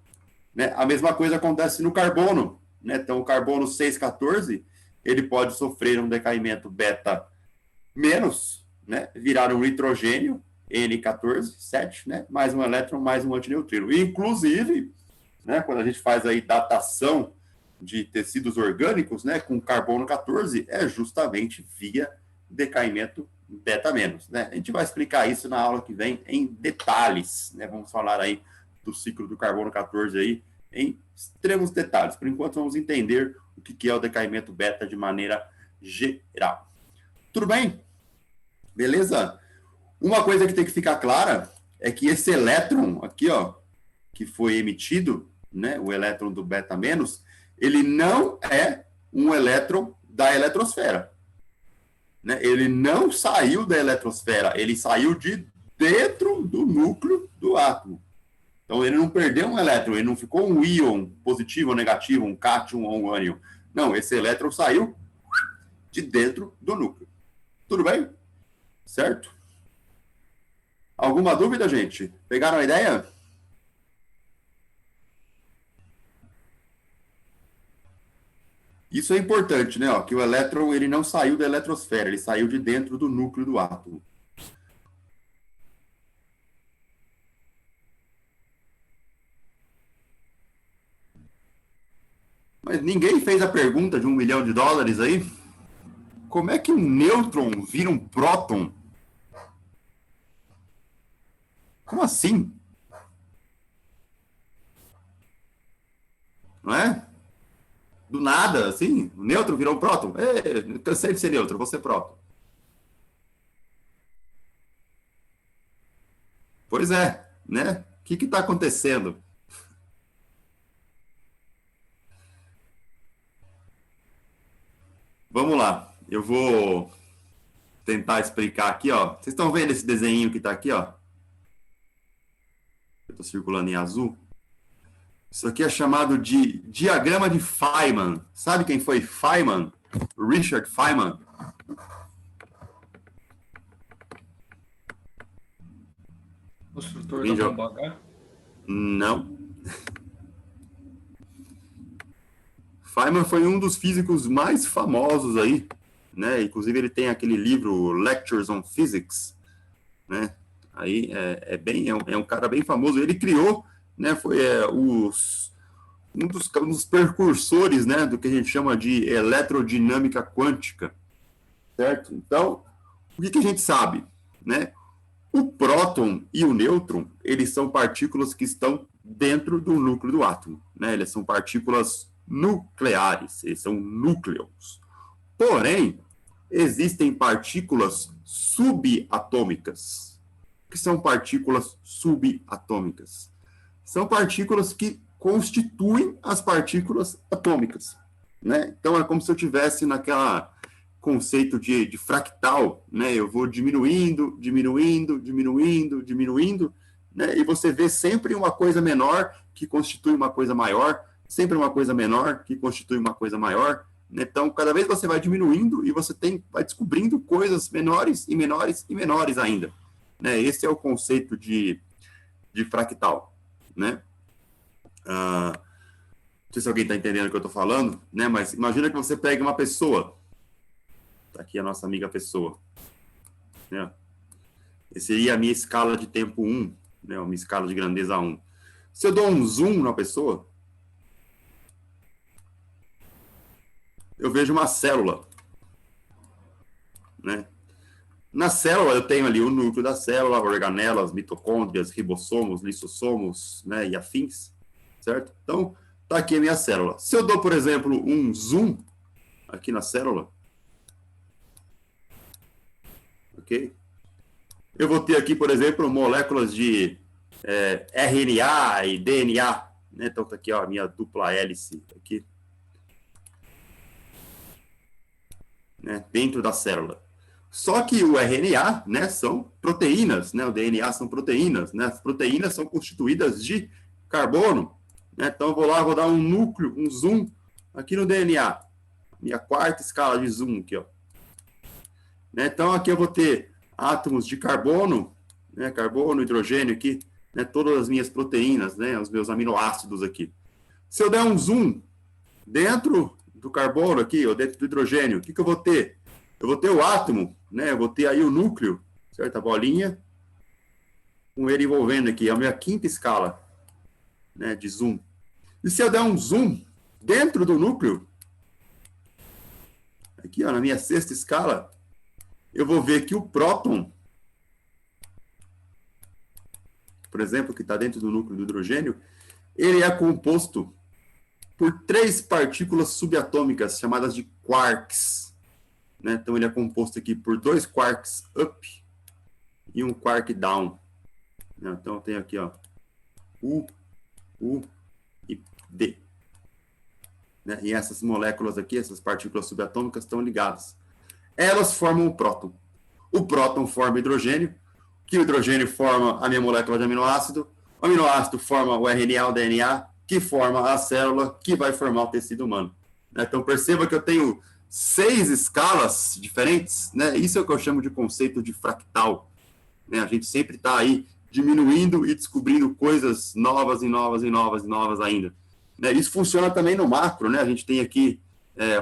A: Né? A mesma coisa acontece no carbono, né? Então, o carbono 614, ele pode sofrer um decaimento beta menos, né, virar um nitrogênio, N14, 7, né, mais um elétron, mais um antineutrino. Inclusive, né, quando a gente faz aí datação de tecidos orgânicos, né, com carbono 14, é justamente via decaimento beta menos, né? A gente vai explicar isso na aula que vem em detalhes, né? Vamos falar aí do ciclo do carbono 14 aí em extremos detalhes. Por enquanto, vamos entender o que é o decaimento beta de maneira geral. Tudo bem? Beleza? Uma coisa que tem que ficar clara é que esse elétron aqui, ó, que foi emitido, né, o elétron do beta menos, ele não é um elétron da eletrosfera. Né? Ele não saiu da eletrosfera, ele saiu de dentro do núcleo do átomo. Então, ele não perdeu um elétron, ele não ficou um íon positivo ou negativo, um cátion ou um ânion. Não, esse elétron saiu de dentro do núcleo. Tudo bem? Certo? Alguma dúvida, gente? Pegaram a ideia? Isso é importante, né? Ó, que o elétron ele não saiu da eletrosfera, ele saiu de dentro do núcleo do átomo. Mas ninguém fez a pergunta de $1 milhão aí? Como é que um nêutron vira um próton? Como assim? Não é? Do nada, assim, o nêutron virou um próton. Cansei de ser nêutron, vou ser próton. Pois é, né? O que está acontecendo? Vamos lá, eu vou tentar explicar aqui, ó. Vocês estão vendo esse desenho que está aqui, ó? Eu estou circulando em azul. Isso aqui é chamado de diagrama de Feynman. Sabe quem foi Feynman? Richard Feynman.
C: Construtor da bomba H?
A: Não. Feynman foi um dos físicos mais famosos aí, né? Inclusive ele tem aquele livro Lectures on Physics, né? Aí é um cara bem famoso. Ele criou, né? Foi um dos precursores, né? Do que a gente chama de eletrodinâmica quântica, certo? Então, o que a gente sabe, né? O próton e o nêutron, eles são partículas que estão dentro do núcleo do átomo, né? Eles são partículas nucleares, eles são núcleos. Porém, existem partículas subatômicas. O que são partículas subatômicas? São partículas que constituem as partículas atômicas, né? Então, é como se eu tivesse naquela conceito de fractal, né? Eu vou diminuindo, né? E você vê sempre uma coisa menor que constitui uma coisa maior, sempre uma coisa menor que constitui uma coisa maior. Então, cada vez você vai diminuindo e você vai descobrindo coisas menores e menores e menores ainda, né? Esse é o conceito de fractal, né? Não sei se alguém está entendendo o que eu estou falando, né? Mas imagina que você pega uma pessoa. Tá aqui a nossa amiga pessoa, né? Essa seria a minha escala de tempo 1, né? Uma escala de grandeza 1. Se eu dou um zoom na pessoa, eu vejo uma célula, né? Na célula eu tenho ali o núcleo da célula, organelas, mitocôndrias, ribossomos, lissossomos, né, e afins, certo? Então, tá aqui a minha célula. Se eu dou, por exemplo, um zoom aqui na célula, ok? Eu vou ter aqui, por exemplo, moléculas de RNA e DNA, né? Então tá aqui, ó, a minha dupla hélice aqui, né, dentro da célula. Só que o RNA, né, são proteínas, né? O DNA são proteínas, né? As proteínas são constituídas de carbono, né? Então eu vou lá, vou dar um núcleo, um zoom aqui no DNA, minha quarta escala de zoom aqui, ó. Né? Então aqui eu vou ter átomos de carbono, né? Carbono, hidrogênio aqui, né? Todas as minhas proteínas, né? Os meus aminoácidos aqui. Se eu der um zoom dentro do carbono aqui, ó, dentro do hidrogênio, o que eu vou ter? Eu vou ter o átomo, né? Eu vou ter aí o núcleo, certo? A bolinha, com ele envolvendo aqui, é a minha quinta escala, né, de zoom. E se eu der um zoom dentro do núcleo, aqui, ó, na minha sexta escala, eu vou ver que o próton, por exemplo, que está dentro do núcleo do hidrogênio, ele é composto por 3 partículas subatômicas, chamadas de quarks. Né? Então, ele é composto aqui por 2 quarks up e um quark down. Então, eu tenho aqui, ó, U e D. Né? E essas moléculas aqui, essas partículas subatômicas, estão ligadas. Elas formam o próton. O próton forma hidrogênio, que o hidrogênio forma a minha molécula de aminoácido, o aminoácido forma o RNA, o DNA, que forma a célula, que vai formar o tecido humano. Então, perceba que eu tenho 6 escalas diferentes, né? Isso é o que eu chamo de conceito de fractal. Né? A gente sempre está aí diminuindo e descobrindo coisas novas e novas e novas e novas ainda. Né? Isso funciona também no macro, né? A gente tem aqui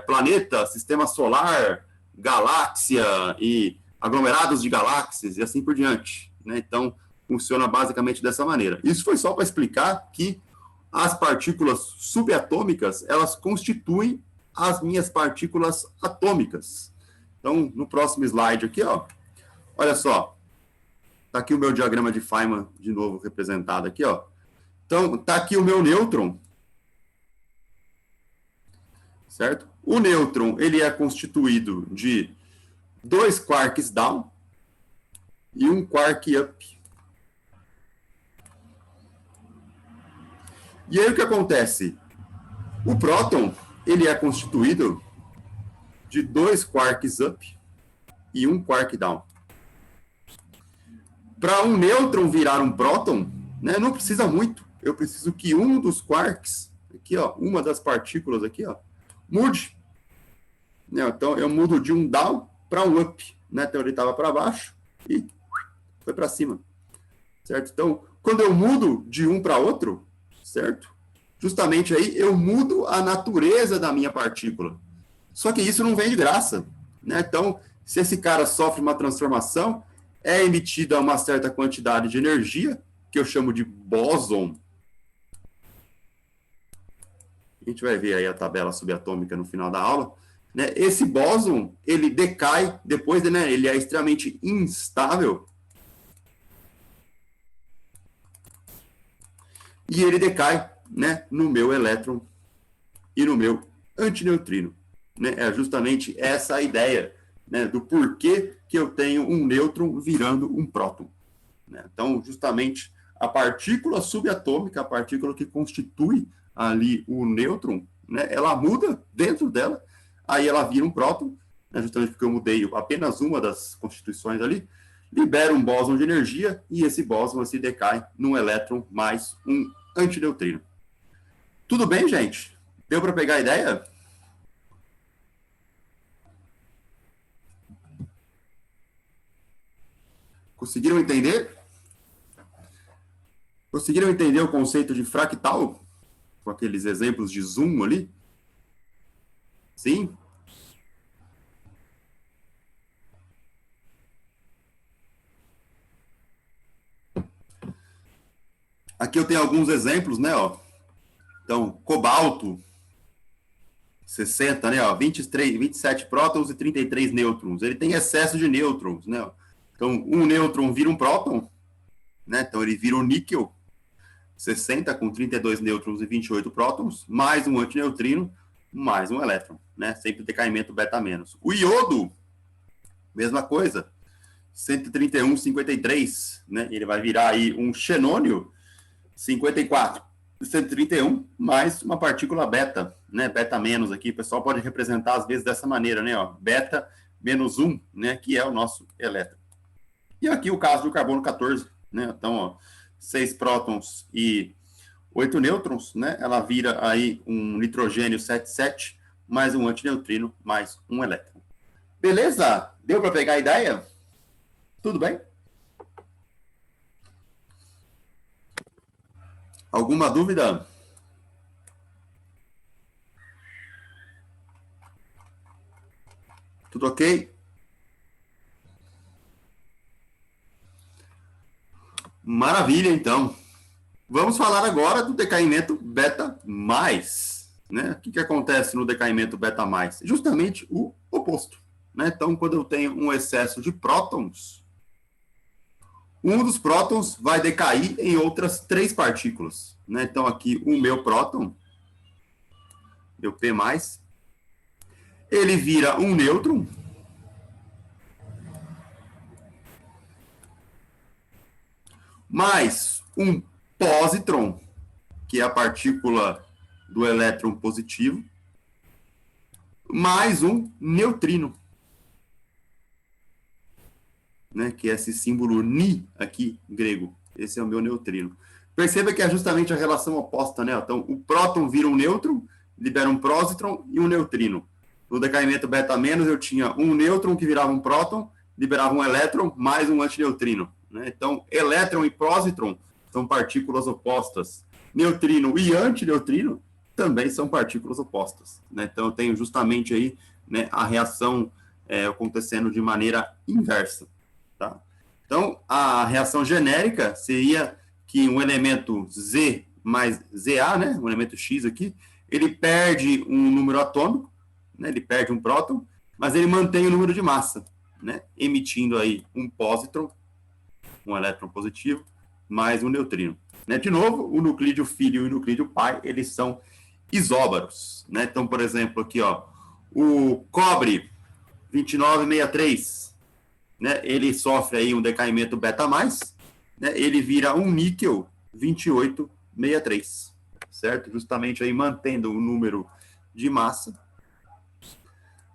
A: planeta, sistema solar, galáxia e aglomerados de galáxias e assim por diante. Né? Então, funciona basicamente dessa maneira. Isso foi só para explicar que as partículas subatômicas, elas constituem as minhas partículas atômicas. Então, no próximo slide aqui, ó, olha só, tá aqui o meu diagrama de Feynman, de novo, representado aqui, ó. Então, tá aqui o meu nêutron, certo? O nêutron, ele é constituído de 2 quarks down e um quark up. E aí o que acontece? O próton, ele é constituído de 2 quarks up e um quark down. Para um nêutron virar um próton, né, não precisa muito. Eu preciso que um dos quarks, aqui, ó, uma das partículas aqui, ó, mude. Né, então, eu mudo de um down para um up. Né, então, ele estava para baixo e foi para cima. Certo? Então, quando eu mudo de um para outro, certo? Justamente aí eu mudo a natureza da minha partícula. Só que isso não vem de graça. Né? Então, se esse cara sofre uma transformação, é emitida uma certa quantidade de energia, que eu chamo de bóson. A gente vai ver aí a tabela subatômica no final da aula. Né? Esse bóson, ele decai, depois, né, ele é extremamente instável. E ele decai, né, no meu elétron e no meu antineutrino. Né? É justamente essa a ideia, né, do porquê que eu tenho um nêutron virando um próton. Né? Então, justamente, a partícula subatômica, a partícula que constitui ali o nêutron, né, ela muda dentro dela, aí ela vira um próton, né, justamente porque eu mudei apenas uma das constituições ali, libera um bóson de energia, e esse bóson se decai num elétron mais um antineutrino. Tudo bem, gente? Deu para pegar a ideia? Conseguiram entender? Conseguiram entender o conceito de fractal? Com aqueles exemplos de zoom ali? Sim? Aqui eu tenho alguns exemplos, né? Ó. Então, cobalto, 60, né? Ó, 23, 27 prótons e 33 nêutrons. Ele tem excesso de nêutrons, né? Então, um nêutron vira um próton, né? Então, ele vira um níquel, 60 com 32 nêutrons e 28 prótons, mais um antineutrino, mais um elétron, né? Sempre decaimento beta menos. O iodo, mesma coisa, 131, 53, né? Ele vai virar aí um xenônio, 54, 131, mais uma partícula beta, né? Beta menos aqui, o pessoal pode representar às vezes dessa maneira, né? Ó, beta menos 1, né? Que é o nosso elétron. E aqui o caso do carbono 14, né? Então, ó, 6 prótons e 8 nêutrons, né? Ela vira aí um nitrogênio 77, mais um antineutrino, mais um elétron. Beleza? Deu para pegar a ideia? Tudo bem? Alguma dúvida? Tudo ok? Maravilha, então. Vamos falar agora do decaimento beta mais, né? O que acontece no decaimento beta mais? Justamente o oposto, né? Então, quando eu tenho um excesso de prótons, um dos prótons vai decair em outras 3 partículas, né? Então, aqui o meu próton, meu P+, ele vira um nêutron, mais um positron, que é a partícula do elétron positivo, mais um neutrino, né, que é esse símbolo Ni aqui, grego. Esse é o meu neutrino. Perceba que é justamente a relação oposta, né? Então, o próton vira um nêutron, libera um pósitron e um neutrino. No decaimento beta menos, eu tinha um nêutron que virava um próton, liberava um elétron, mais um antineutrino, né? Então, elétron e pósitron são partículas opostas. Neutrino e antineutrino também são partículas opostas, né? Então, eu tenho justamente aí, né, a reação acontecendo de maneira inversa. Tá? Então, a reação genérica seria que um elemento Z mais ZA, né, um elemento X aqui, ele perde um número atômico, né, ele perde um próton, mas ele mantém o número de massa, né, emitindo aí um pósitron, um elétron positivo, mais um neutrino. Né? De novo, o nuclídeo filho e o nuclídeo pai, eles são isóbaros. Né? Então, por exemplo, aqui, ó, o cobre 2963, né, ele sofre aí um decaimento beta+, né, ele vira um níquel 2863, certo? Justamente aí mantendo o número de massa,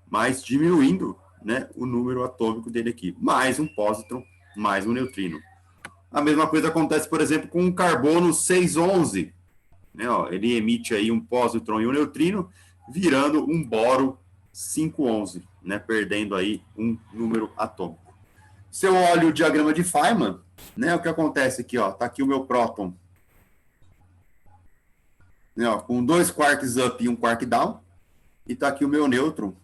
A: mas diminuindo, né, o número atômico dele aqui. Mais um pósitron, mais um neutrino. A mesma coisa acontece, por exemplo, com o carbono 611. Né, ó, ele emite aí um pósitron e um neutrino, virando um boro 511, né, perdendo aí um número atômico. Se eu olho o diagrama de Feynman, né, o que acontece aqui, ó, tá aqui o meu próton, né, ó, com 2 quarks up e 1 quark down, e tá aqui o meu nêutron,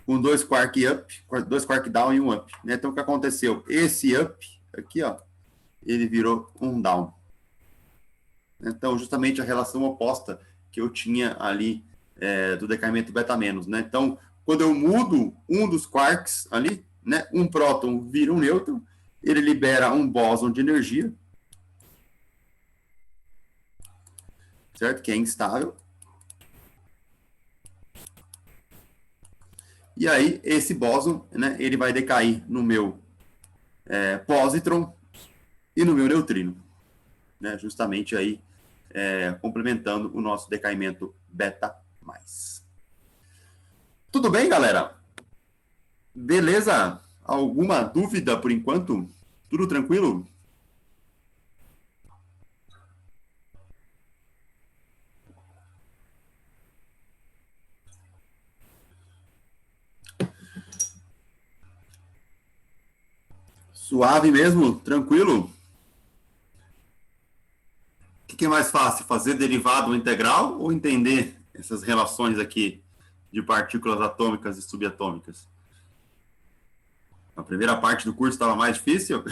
A: com 2 quark up, 2 quark down e 1 up. Né? Então, o que aconteceu? Esse up, aqui, ó, ele virou um down. Então, justamente a relação oposta que eu tinha ali do decaimento beta menos, né? Então, quando eu mudo um dos quarks ali, né, um próton vira um nêutron, ele libera um bóson de energia, certo? Que é instável. E aí, esse bóson, né, ele vai decair no meu pósitron e no meu neutrino, né? Justamente aí, complementando o nosso decaimento beta+. Tudo bem, galera? Beleza? Alguma dúvida por enquanto? Tudo tranquilo? Suave mesmo? Tranquilo? O que é mais fácil? Fazer derivado integral ou entender essas relações aqui de partículas atômicas e subatômicas? A primeira parte do curso estava mais difícil?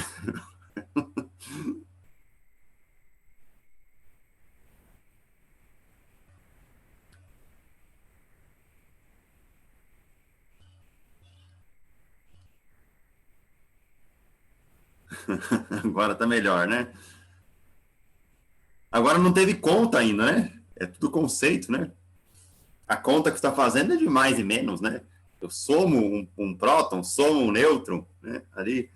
A: Agora tá melhor, né? Agora não teve conta ainda, né? É tudo conceito, né? A conta que você está fazendo é de mais e menos, né? Eu somo um próton, somo um nêutron, né? Ali.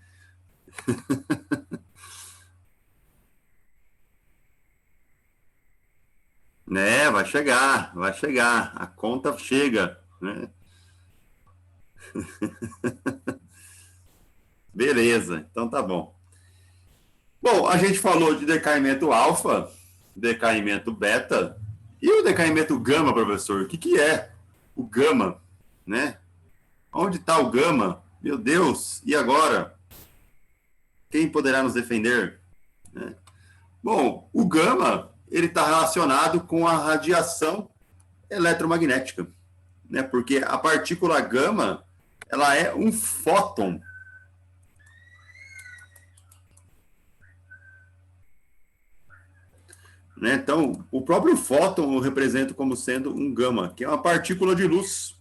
A: Né, vai chegar, vai chegar. A conta chega, né? Beleza, então tá bom. Bom, a gente falou de decaimento alfa, decaimento beta, e o decaimento gama, professor? O que é o gama, né? Onde está o gama? Meu Deus, e agora? Quem poderá nos defender? Né? Bom, o gama, ele está relacionado com a radiação eletromagnética, né? Porque a partícula gama, ela é um fóton. Né? Então, o próprio fóton eu represento como sendo um gama, que é uma partícula de luz.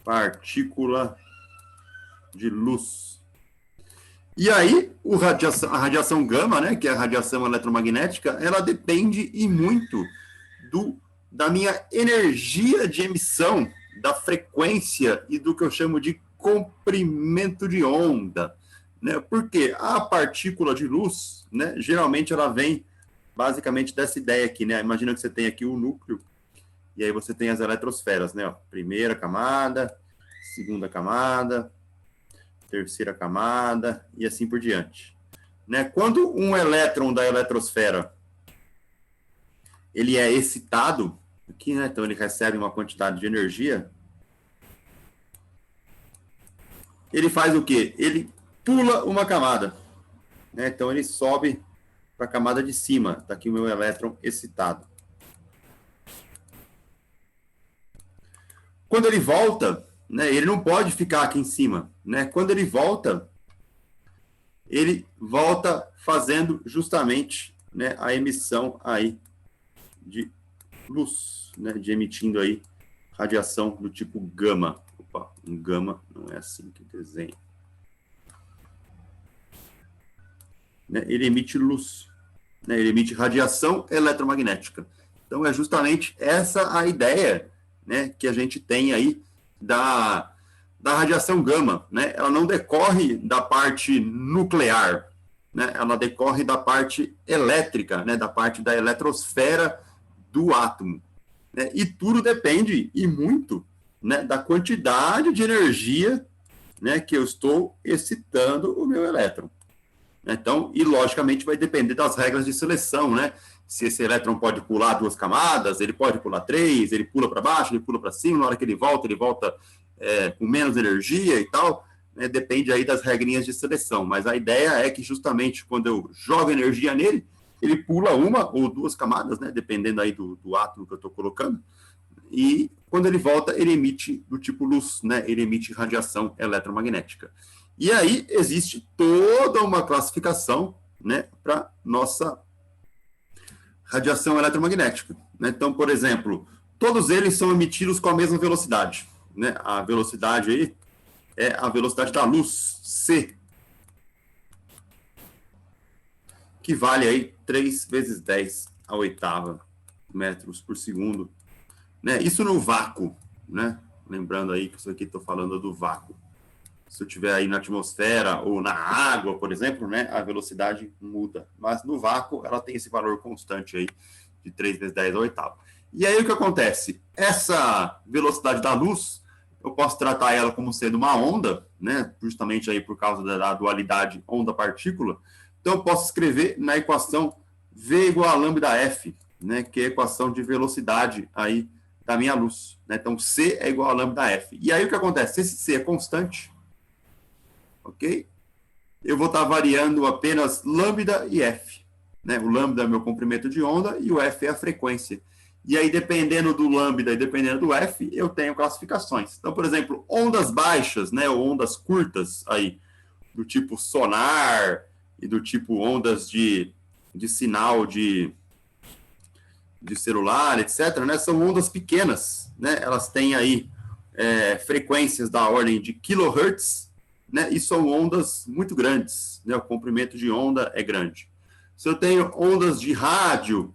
A: Partícula de luz. E aí, a radiação gama, né, que é a radiação eletromagnética, ela depende e muito da minha energia de emissão, da frequência e do que eu chamo de comprimento de onda. Né? Porque a partícula de luz, né, geralmente ela vem basicamente dessa ideia aqui. Né? Imagina que você tem aqui o núcleo, e aí você tem as eletrosferas, né? Ó, primeira camada, segunda camada, terceira camada, e assim por diante. Né? Quando um elétron da eletrosfera ele é excitado, aqui, né? Então ele recebe uma quantidade de energia, ele faz o quê? Ele pula uma camada. Né? Então ele sobe para a camada de cima. Está aqui o meu elétron excitado. Quando ele volta, né, ele não pode ficar aqui em cima. Né? Quando ele volta fazendo justamente, né, a emissão aí de luz, né, de emitindo aí radiação do tipo gama. Opa, um gama não é assim que desenha. Né, ele emite luz, né, ele emite radiação eletromagnética. Então é justamente essa a ideia, né, que a gente tem aí da radiação gama, né? Ela não decorre da parte nuclear, né? Ela decorre da parte elétrica, né? Da parte da eletrosfera do átomo, né? E tudo depende, e muito, né, da quantidade de energia, né, que eu estou excitando o meu elétron. Então, e logicamente vai depender das regras de seleção, né? Se esse elétron pode pular 2 camadas, ele pode pular 3, ele pula para baixo, ele pula para cima, na hora que ele volta com menos energia e tal, né? Depende aí das regrinhas de seleção, mas a ideia é que justamente quando eu jogo energia nele, ele pula 1 ou 2 camadas, né? Dependendo aí do átomo que eu estou colocando, e quando ele volta, ele emite do tipo luz, né? Ele emite radiação eletromagnética. E aí existe toda uma classificação, né, para nossa radiação eletromagnética. Né? Então, por exemplo, todos eles são emitidos com a mesma velocidade. Né? A velocidade aí é a velocidade da luz, c, que vale aí 3 vezes 10 a oitava metros por segundo. Né? Isso no vácuo, né? Lembrando aí que isso aqui estou falando do vácuo. Se eu estiver aí na atmosfera ou na água, por exemplo, né, a velocidade muda. Mas no vácuo, ela tem esse valor constante aí, de 3 vezes 10 a oitava. E aí o que acontece? Essa velocidade da luz, eu posso tratar ela como sendo uma onda, né, justamente aí por causa da dualidade onda-partícula. Então eu posso escrever na equação V igual a lambda F, né, que é a equação de velocidade aí da minha luz. Né? Então C é igual a lambda F. E aí o que acontece? Se esse C é constante, ok? Eu vou estar variando apenas lambda e F. Né? O lambda é o meu comprimento de onda e o F é a frequência. E aí, dependendo do lambda e dependendo do F, eu tenho classificações. Então, por exemplo, ondas baixas, né, ou ondas curtas, aí, do tipo sonar e do tipo ondas de sinal de celular, etc., né, são ondas pequenas. Né? Elas têm aí frequências da ordem de kHz, né, e são ondas muito grandes, né, o comprimento de onda é grande. Se eu tenho ondas de rádio,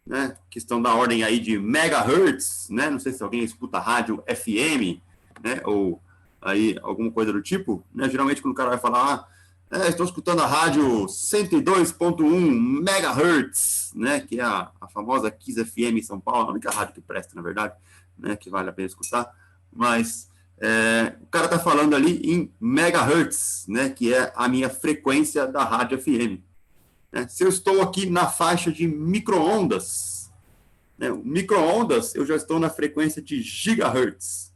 A: né, que estão da ordem aí de megahertz, né, não sei se alguém escuta rádio FM, né, ou aí alguma coisa do tipo, né, geralmente quando o cara vai falar, estou escutando a rádio 102.1 megahertz, né, que é a famosa Kiss FM em São Paulo, a única rádio que presta, na verdade, né, que vale a pena escutar, mas o cara está falando ali em megahertz, né, que é a minha frequência da rádio FM. Né? Se eu estou aqui na faixa de micro-ondas, né, micro-ondas, eu já estou na frequência de gigahertz.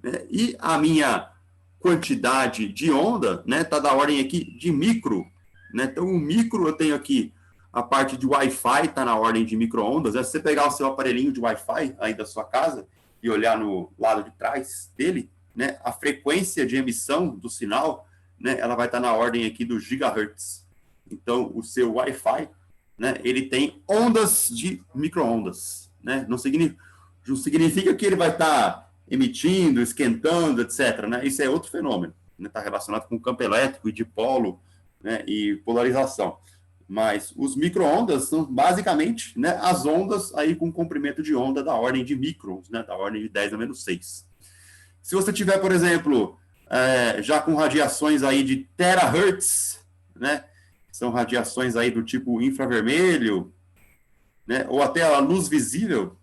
A: Né? E a minha quantidade de onda está da ordem aqui de micro. Né? Então, o micro eu tenho aqui A parte de Wi-Fi está na ordem de micro-ondas. Se você pegar o seu aparelhinho de Wi-Fi aí da sua casa e olhar no lado de trás dele, né, a frequência de emissão do sinal, né, ela vai estar na ordem aqui do gigahertz. Então, o seu Wi-Fi, né, ele tem ondas de micro-ondas. Né? Não significa que ele vai estar emitindo, esquentando, etc. Né? Isso é outro fenômeno. Está relacionado com o campo elétrico e dipolo, né, e polarização. Mas os micro-ondas são basicamente, né, as ondas aí com comprimento de onda da ordem de microns, né, da ordem de 10 a menos 6. Se você tiver, por exemplo, já com radiações aí de terahertz, né, são radiações aí do tipo infravermelho, né, ou até a luz visível,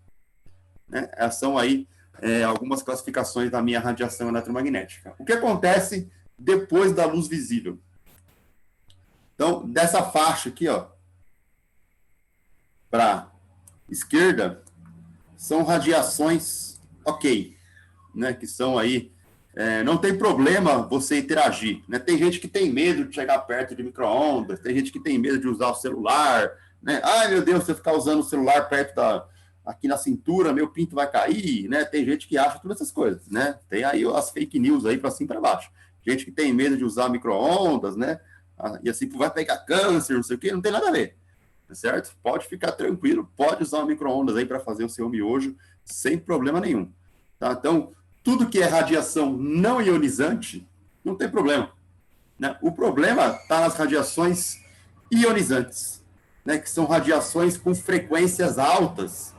A: né, são aí algumas classificações da minha radiação eletromagnética. O que acontece depois da luz visível? Então, dessa faixa aqui, ó, para esquerda, são radiações ok, né, que são aí, não tem problema você interagir, né? Tem gente que tem medo de chegar perto de micro-ondas, tem gente que tem medo de usar o celular, né? Ai, meu Deus, se eu ficar usando o celular perto aqui na cintura, meu pinto vai cair, né? Tem gente que acha todas essas coisas, né? Tem aí as fake news aí para cima e para baixo. Gente que tem medo de usar micro-ondas, né? E assim vai pegar câncer, não sei o quê, não tem nada a ver, certo? Pode ficar tranquilo, pode usar o micro-ondas aí para fazer o seu miojo sem problema nenhum, tá? Então, tudo que é radiação não ionizante, não tem problema, né? O problema está nas radiações ionizantes, né? Que são radiações com frequências altas,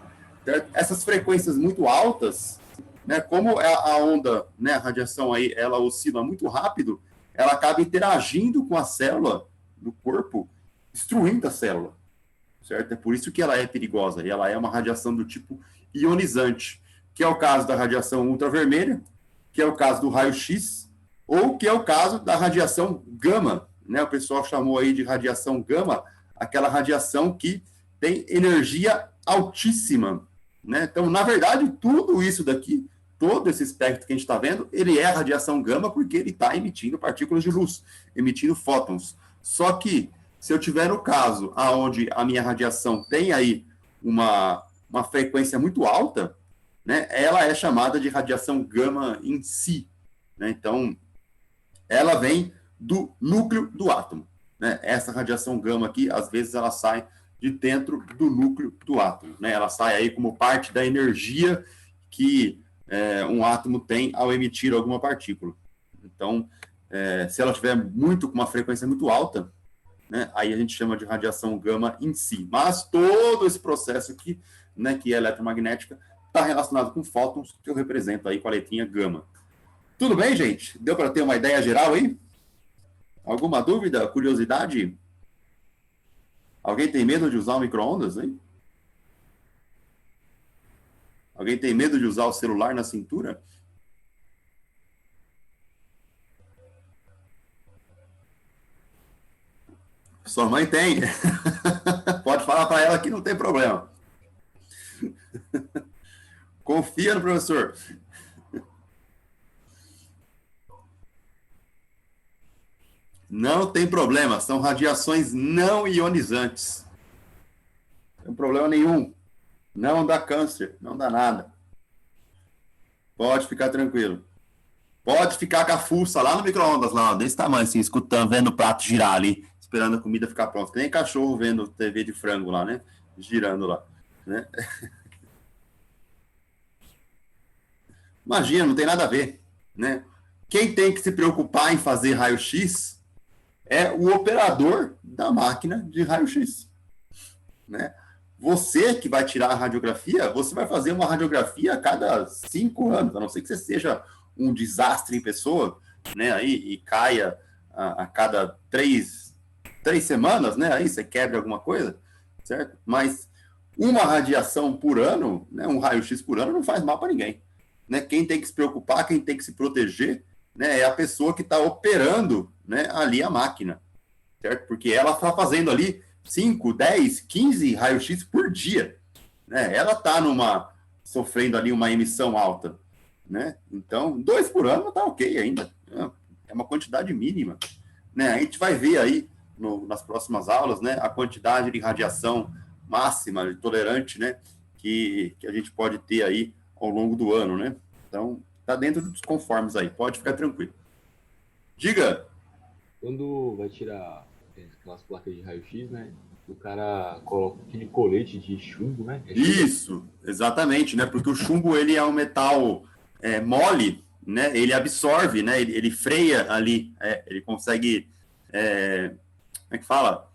A: certo? Essas frequências muito altas, né? Como a onda, né? A radiação aí, ela oscila muito rápido, ela acaba interagindo com a célula do corpo, destruindo a célula, certo? É por isso que ela é perigosa, e ela é uma radiação do tipo ionizante, que é o caso da radiação ultravermelha, que é o caso do raio-x, ou que é o caso da radiação gama, né? O pessoal chamou aí de radiação gama, aquela radiação que tem energia altíssima, né? Então, na verdade, tudo isso daqui, todo esse espectro que a gente está vendo, ele é radiação gama porque ele está emitindo partículas de luz, emitindo fótons. Só que, se eu tiver no caso onde a minha radiação tem aí uma frequência muito alta, né, ela é chamada de radiação gama em si. Né? Então, ela vem do núcleo do átomo. Né? Essa radiação gama aqui, às vezes, ela sai de dentro do núcleo do átomo. Né? Ela sai aí como parte da energia que um átomo tem ao emitir alguma partícula. Então, se ela tiver com uma frequência muito alta, né, aí a gente chama de radiação gama em si. Mas todo esse processo aqui, né, que é eletromagnética, está relacionado com fótons, que eu represento aí com a letrinha gama. Tudo bem, gente? Deu para ter uma ideia geral aí? Alguma dúvida, curiosidade? Alguém tem medo de usar o micro-ondas, hein? Alguém tem medo de usar o celular na cintura? Sua mãe tem. Pode falar para ela que não tem problema. Confia no professor. Não tem problema, são radiações não ionizantes. Não tem problema nenhum. Não dá câncer, não dá nada. Pode ficar tranquilo. Pode ficar com a fuça lá no micro-ondas, lá, desse tamanho, assim, escutando, vendo o prato girar ali, esperando a comida ficar pronta. Que nem cachorro vendo TV de frango lá, né? Girando lá, né? Imagina, não tem nada a ver, né? Quem tem que se preocupar em fazer raio-x é o operador da máquina de raio-x, né? Você que vai tirar a radiografia, você vai fazer uma radiografia a cada 5 anos, a não ser que você seja um desastre em pessoa, né? Aí, e caia a cada 3 semanas, né? Aí você quebra alguma coisa, certo? Mas uma radiação por ano, né? Um raio-x por ano não faz mal para ninguém, né? Quem tem que se preocupar, quem tem que se proteger, né? É a pessoa que está operando, né? Ali a máquina, certo? Porque ela está fazendo ali 5, 10, 15 raio-x por dia, né? Ela está sofrendo ali uma emissão alta, né? Então, 2 por ano está ok ainda, é uma quantidade mínima, né? A gente vai ver aí nas próximas aulas, né, a quantidade de radiação máxima, de tolerante, né, que a gente pode ter aí ao longo do ano, né? Então, tá dentro dos conformes aí, pode ficar tranquilo. Diga!
C: Quando vai tirar aquelas placas de raio-x, né? O cara coloca aquele colete de chumbo, né?
A: Isso, exatamente, né? Porque o chumbo, ele é um metal mole, né? Ele absorve, né? Ele freia ali, ele consegue... como é que fala?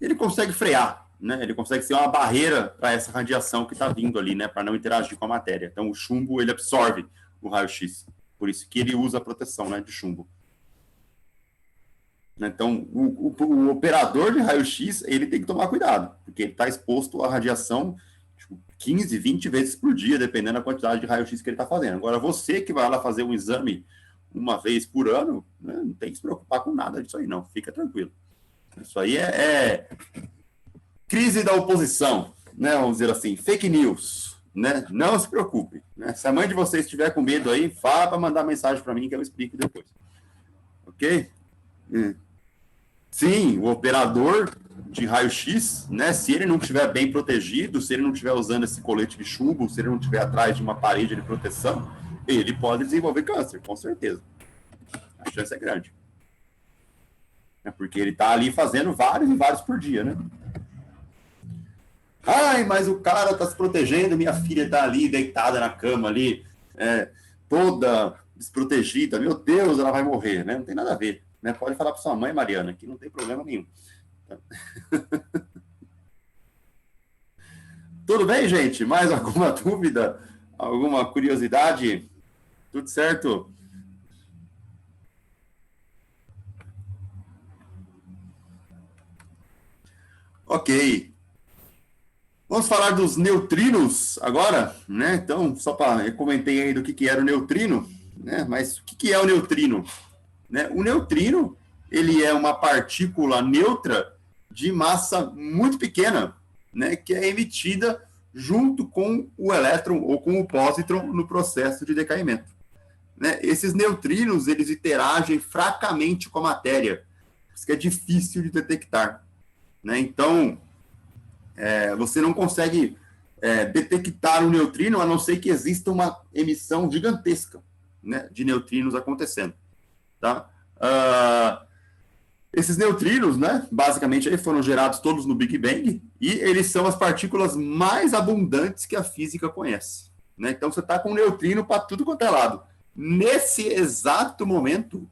A: Ele consegue frear, né? Ele consegue ser uma barreira para essa radiação que está vindo ali, né? Para não interagir com a matéria. Então, o chumbo, ele absorve o raio-x. Por isso que ele usa a proteção, né, de chumbo. Então, o operador de raio-x, ele tem que tomar cuidado, porque ele está exposto à radiação 15, 20 vezes por dia, dependendo da quantidade de raio-x que ele está fazendo. Agora, você que vai lá fazer um exame uma vez por ano, né, não tem que se preocupar com nada disso aí, não. Fica tranquilo. Isso aí é crise da oposição, né? Vamos dizer assim, fake news, né? Não se preocupe, né? Se a mãe de vocês estiver com medo aí, fala para mandar mensagem para mim que eu explico depois. Ok? Sim, o operador de raio-x, né? Se ele não estiver bem protegido, se ele não estiver usando esse colete de chumbo, se ele não estiver atrás de uma parede de proteção, ele pode desenvolver câncer, com certeza. A chance é grande. Porque ele está ali fazendo vários e vários por dia, né? Ai, mas o cara está se protegendo, minha filha está ali deitada na cama ali, toda desprotegida. Meu Deus, ela vai morrer, né? Não tem nada a ver, né? Pode falar para sua mãe, Mariana, que não tem problema nenhum. Tudo bem, gente? Mais alguma dúvida? Alguma curiosidade? Tudo certo? Ok. Vamos falar dos neutrinos agora, né? Então, só para eu comentei aí do que era o neutrino, né? Mas o que é o neutrino? Né? O neutrino, ele é uma partícula neutra de massa muito pequena, né? Que é emitida junto com o elétron ou com o pósitron no processo de decaimento. Né? Esses neutrinos, eles interagem fracamente com a matéria, isso que é difícil de detectar. Né? Então, você não consegue detectar um neutrino, a não ser que exista uma emissão gigantesca, né, de neutrinos acontecendo. Tá? Esses neutrinos, né, basicamente, aí foram gerados todos no Big Bang, e eles são as partículas mais abundantes que a física conhece. Né? Então, você está com neutrino para tudo quanto é lado. Nesse exato momento,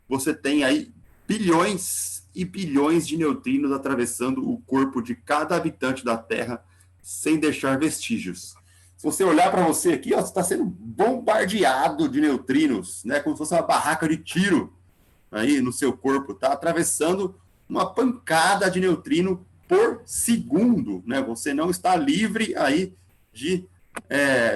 A: você tem aí bilhões e bilhões de neutrinos atravessando o corpo de cada habitante da Terra sem deixar vestígios. Se você olhar para você aqui, ó, você está sendo bombardeado de neutrinos, né? Como se fosse uma barraca de tiro aí no seu corpo, tá atravessando uma pancada de neutrino por segundo, né? Você não está livre aí de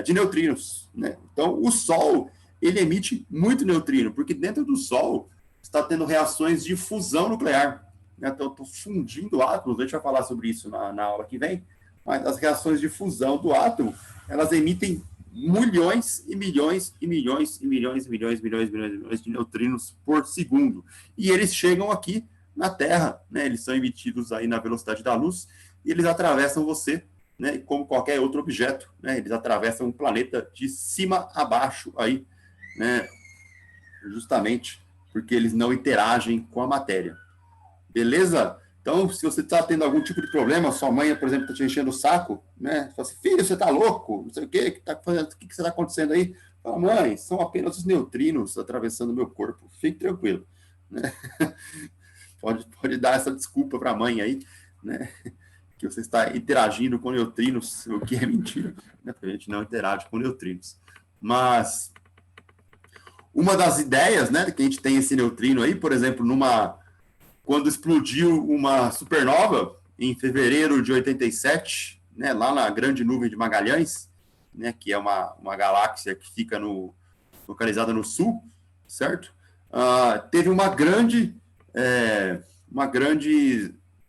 A: neutrinos, né? Então, o Sol, ele emite muito neutrino, porque dentro do Sol está tendo reações de fusão nuclear. Né? Então, estou fundindo átomos, a gente vai falar sobre isso na aula que vem, mas as reações de fusão do átomo, elas emitem milhões e milhões e milhões e milhões e milhões e milhões e milhões e milhões de neutrinos por segundo. E eles chegam aqui na Terra, né? Eles são emitidos aí na velocidade da luz e eles atravessam você, né? Como qualquer outro objeto, né? Eles atravessam o planeta de cima a baixo aí, né? Justamente porque eles não interagem com a matéria. Beleza? Então, se você está tendo algum tipo de problema, sua mãe, por exemplo, está te enchendo o saco, né? Fala assim, filho, você está louco? Não sei o quê, o que está acontecendo aí? Fala, mãe, são apenas os neutrinos atravessando o meu corpo. Fique tranquilo. Né? Pode dar essa desculpa para a mãe aí, né? Que você está interagindo com neutrinos, o que é mentira. Né? Porque a gente não interage com neutrinos. Mas uma das ideias, né, que a gente tem esse neutrino aí, por exemplo, quando explodiu uma supernova em fevereiro de 87, né, lá na Grande Nuvem de Magalhães, né, que é uma galáxia que fica localizada no sul, certo? Teve uma grande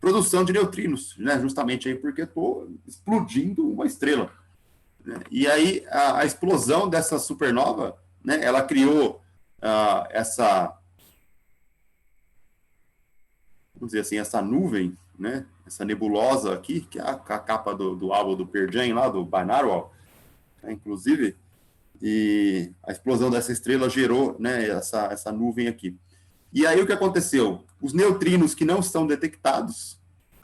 A: produção de neutrinos, né, justamente aí porque estou explodindo uma estrela. Né? E aí a explosão dessa supernova, né, ela criou vamos dizer assim, essa nuvem, né, essa nebulosa aqui, que é a capa do álbum do Pearl Jam lá, do Binaural, né, inclusive, e a explosão dessa estrela gerou, né, essa nuvem aqui. E aí o que aconteceu? Os neutrinos que não são detectados,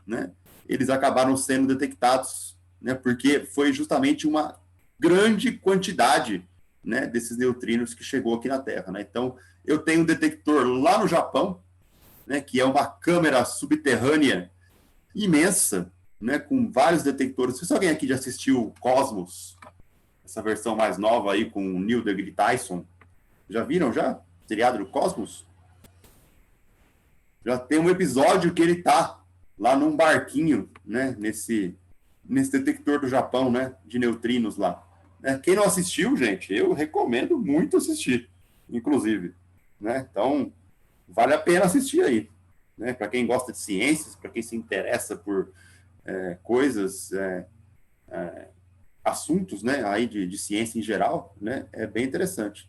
A: né, eles acabaram sendo detectados, né, porque foi justamente uma grande quantidade, né, desses neutrinos que chegou aqui na Terra, né? Então, eu tenho um detector lá no Japão, né, que é uma câmera subterrânea imensa, né, com vários detectores. Se alguém aqui já assistiu Cosmos, essa versão mais nova aí com o Neil deGrasse Tyson, já viram já? Seriado do Cosmos? Já tem um episódio que ele tá lá num barquinho, né, nesse detector do Japão, né, de neutrinos lá. Quem não assistiu, gente, eu recomendo muito assistir, inclusive, né? Então, vale a pena assistir aí, né? Para quem gosta de ciências, para quem se interessa por coisas, assuntos, né, aí de ciência em geral, né? É bem interessante.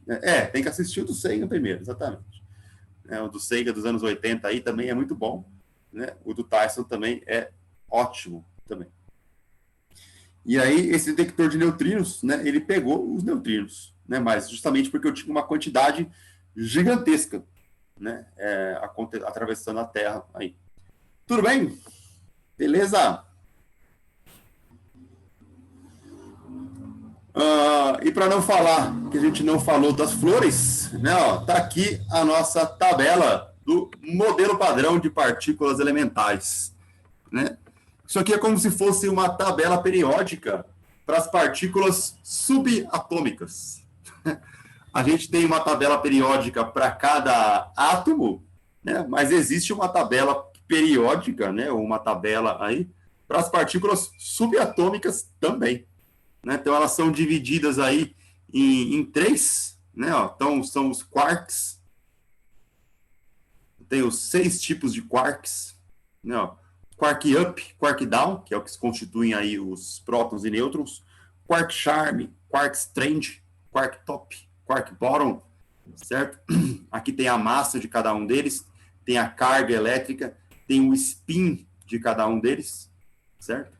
A: Tem que assistir o do Sagan primeiro, exatamente. O do Sagan dos anos 80 aí também é muito bom, né? O do Tyson também é ótimo também. E aí, esse detector de neutrinos, né, ele pegou os neutrinos, né, mas justamente porque eu tinha uma quantidade gigantesca, né, atravessando a Terra aí. Tudo bem? Beleza? E para não falar que a gente não falou das flores, né, ó, tá aqui a nossa tabela do modelo padrão de partículas elementares, né? Isso aqui é como se fosse uma tabela periódica para as partículas subatômicas. A gente tem uma tabela periódica para cada átomo, né? Mas existe uma tabela periódica, né? Ou uma tabela aí para as partículas subatômicas também, né? Então elas são divididas aí em três, né? Ó, então são os quarks. Tem os 6 tipos de quarks, né? Ó, quark up, quark down, que é o que constituem aí os prótons e nêutrons, quark charm, quark strange, quark top, quark bottom, certo? Aqui tem a massa de cada um deles, tem a carga elétrica, tem o spin de cada um deles, certo?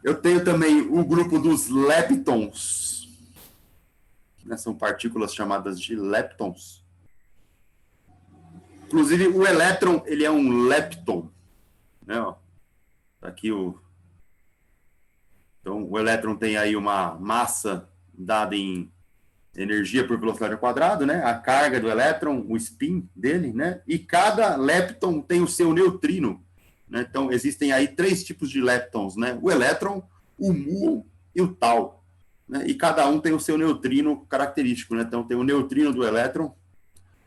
A: Eu tenho também o grupo dos leptons, né? São partículas chamadas de leptons. Inclusive, o elétron, ele é um lepton, né? Ó, tá aqui Então, o elétron tem aí uma massa dada em energia por velocidade ao quadrado, né? A carga do elétron, o spin dele, né? E cada lepton tem o seu neutrino, né? Então, existem aí 3 tipos de leptons, né? O elétron, o muon e o tau, né? E cada um tem o seu neutrino característico, né? Então, tem o neutrino do elétron,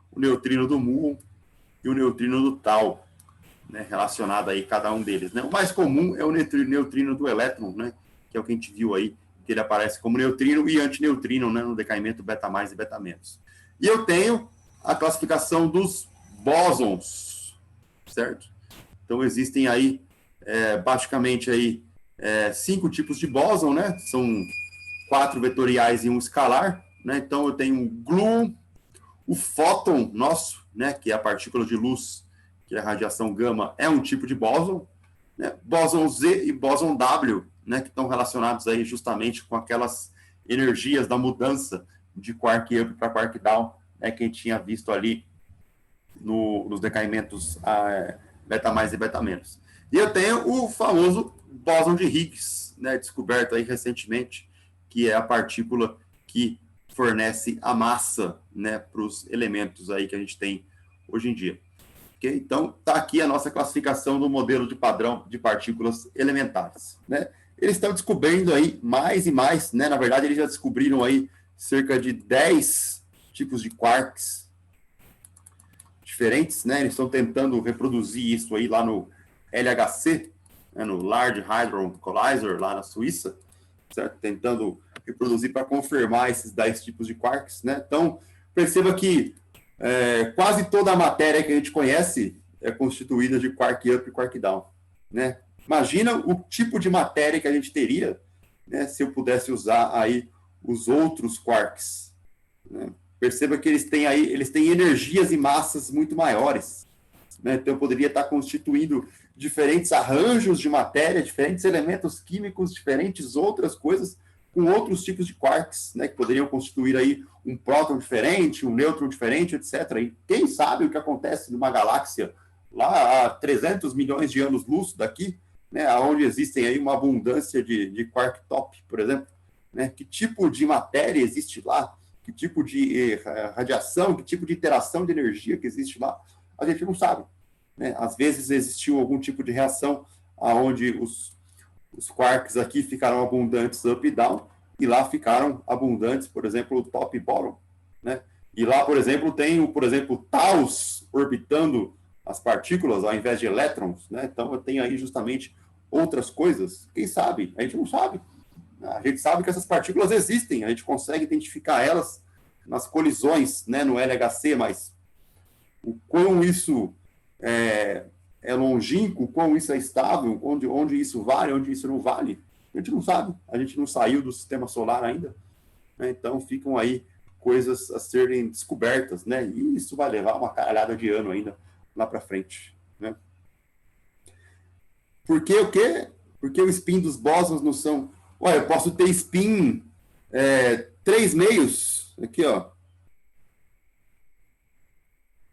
A: o neutrino do muon e o neutrino do tau, né, relacionado aí cada um deles, né? O mais comum é o neutrino do elétron, né, que é o que a gente viu aí, que ele aparece como neutrino e antineutrino, né, no decaimento beta mais e beta menos. E eu tenho a classificação dos bósons, certo? Então existem aí basicamente aí 5 tipos de bóson, né? São 4 vetoriais e um escalar, né? Então eu tenho o gluon, o fóton nosso, né, que é a partícula de luz, que é a radiação gama, é um tipo de bóson, né? Bóson Z e bóson W, né, que estão relacionados aí justamente com aquelas energias da mudança de quark up para quark down, né, que a gente tinha visto ali nos decaimentos beta mais e beta menos. E eu tenho o famoso bóson de Higgs, né, descoberto aí recentemente, que é a partícula que fornece a massa, né, para os elementos aí que a gente tem hoje em dia. Okay? Então, está aqui a nossa classificação do modelo de padrão de partículas elementares, né? Eles estão descobrindo aí mais e mais, né? Na verdade, eles já descobriram aí cerca de 10 tipos de quarks diferentes, né? Eles estão tentando reproduzir isso aí lá no LHC, né? No Large Hadron Collider, lá na Suíça, certo? Tentando reproduzir para confirmar esses 10 tipos de quarks, né? Então, perceba que quase toda a matéria que a gente conhece é constituída de quark up e quark down, né? Imagina o tipo de matéria que a gente teria, né, se eu pudesse usar aí os outros quarks, né? perceba que eles têm energias e massas muito maiores, né? Então, eu poderia estar constituindo diferentes arranjos de matéria, diferentes elementos químicos, diferentes outras coisas, com outros tipos de quarks, né? Que poderiam constituir aí um próton diferente, um nêutron diferente, etc. E quem sabe o que acontece numa galáxia lá a 300 milhões de anos-luz daqui, né? Onde existem aí uma abundância de quark top, por exemplo, né? Que tipo de matéria existe lá? Que tipo de radiação, que tipo de interação de energia que existe lá? A gente não sabe, né? Às vezes existiu algum tipo de reação onde os quarks aqui ficaram abundantes up e down, e lá ficaram abundantes, por exemplo, o top e bottom, né? E lá, por exemplo, tem taus orbitando as partículas ao invés de elétrons, né? Então eu tenho aí justamente outras coisas. Quem sabe? A gente não sabe. A gente sabe que essas partículas existem, a gente consegue identificar elas nas colisões, né, no LHC, mas o quão isso é longínquo, o quão isso é estável, onde isso vale, onde isso não vale, a gente não sabe. A gente não saiu do sistema solar ainda, né? Então ficam aí coisas a serem descobertas, né? E isso vai levar uma caralhada de ano ainda lá para frente, né? Por que o quê? Porque o spin dos bósons não são... Olha, eu posso ter spin 3 meios, aqui, ó.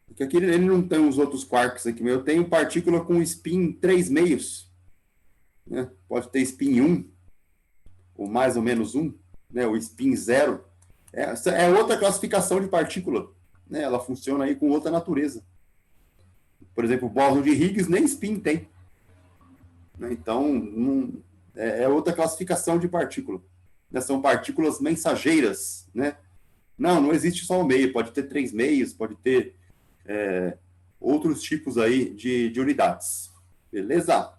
A: Porque aqui ele não tem os outros quarks aqui, mas eu tenho partícula com spin 3 meios, né? Pode ter spin 1, ou mais ou menos 1, né? O spin 0. É outra classificação de partícula, né? Ela funciona aí com outra natureza. Por exemplo, o bóson de Higgs nem spin tem, né? Então, é outra classificação de partícula, né? São partículas mensageiras, né? Não existe só um meio, pode ter 3 meios, pode ter outros tipos aí de unidades. Beleza?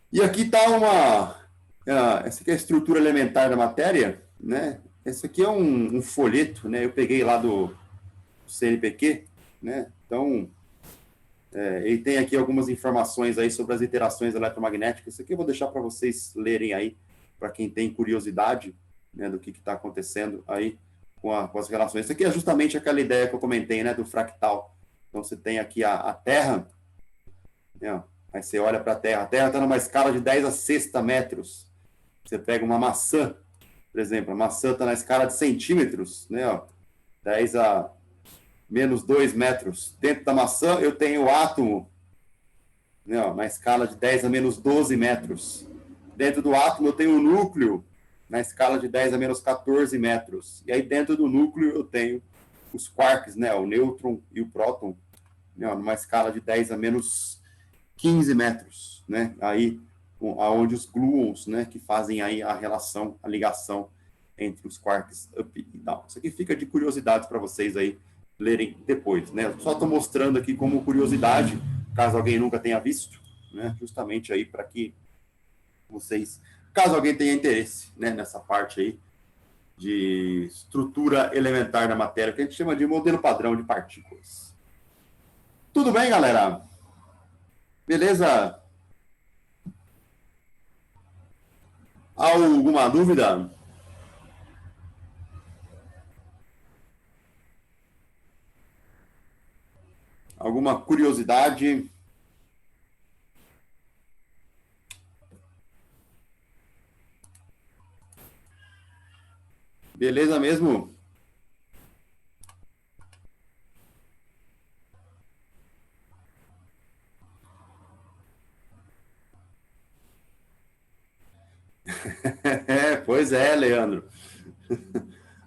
A: E aqui está essa aqui é a estrutura elementar da matéria, né? Esse aqui é um folheto, né? Eu peguei lá do CNPq, né? Então, ele tem aqui algumas informações aí sobre as interações eletromagnéticas. Isso aqui eu vou deixar para vocês lerem aí, para quem tem curiosidade, né, do que está acontecendo aí com as relações. Isso aqui é justamente aquela ideia que eu comentei, né, do fractal. Então, você tem aqui a Terra, né, aí você olha para a Terra está numa escala de 10 a sexta metros. Você pega uma maçã, por exemplo, a maçã está na escala de centímetros, né, ó, 10 a menos 2 metros. Dentro da maçã, eu tenho o átomo, né, ó, na escala de 10 a menos 12 metros. Dentro do átomo, eu tenho o núcleo, na escala de 10 a menos 14 metros. E aí, dentro do núcleo, eu tenho os quarks, né, o nêutron e o próton, né, numa escala de 10 a menos 15 metros. Né, aí, onde os gluons, né, que fazem aí a relação, a ligação entre os quarks up e down. Isso aqui fica de curiosidade para vocês aí lerem depois, né? Eu só estou mostrando aqui como curiosidade, caso alguém nunca tenha visto, né? Justamente aí para que vocês, caso alguém tenha interesse, né, nessa parte aí de estrutura elementar da matéria, que a gente chama de modelo padrão de partículas. Tudo bem, galera? Beleza? Alguma dúvida? Alguma curiosidade? Beleza mesmo? Pois é, Leandro.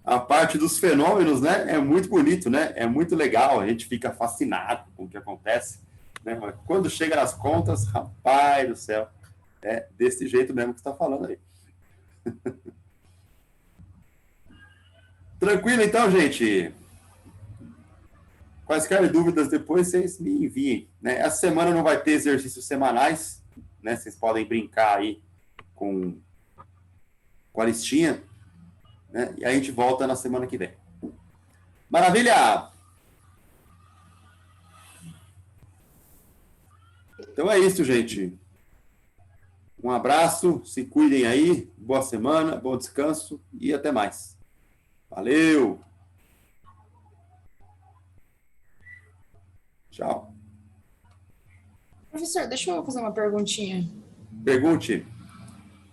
A: A parte dos fenômenos, né, é muito bonito, né? É muito legal, a gente fica fascinado com o que acontece, né? Mas quando chega nas contas, rapaz do céu, é desse jeito mesmo que você está falando aí. Tranquilo, então, gente? Quaisquer dúvidas depois, vocês me enviem, né? Essa semana não vai ter exercícios semanais, né? Vocês podem brincar aí com a listinha, né? E a gente volta na semana que vem. Maravilha! Então é isso, gente. Um abraço, se cuidem aí, boa semana, bom descanso e até mais. Valeu! Tchau.
D: Professor, deixa eu fazer uma perguntinha.
A: Pergunte.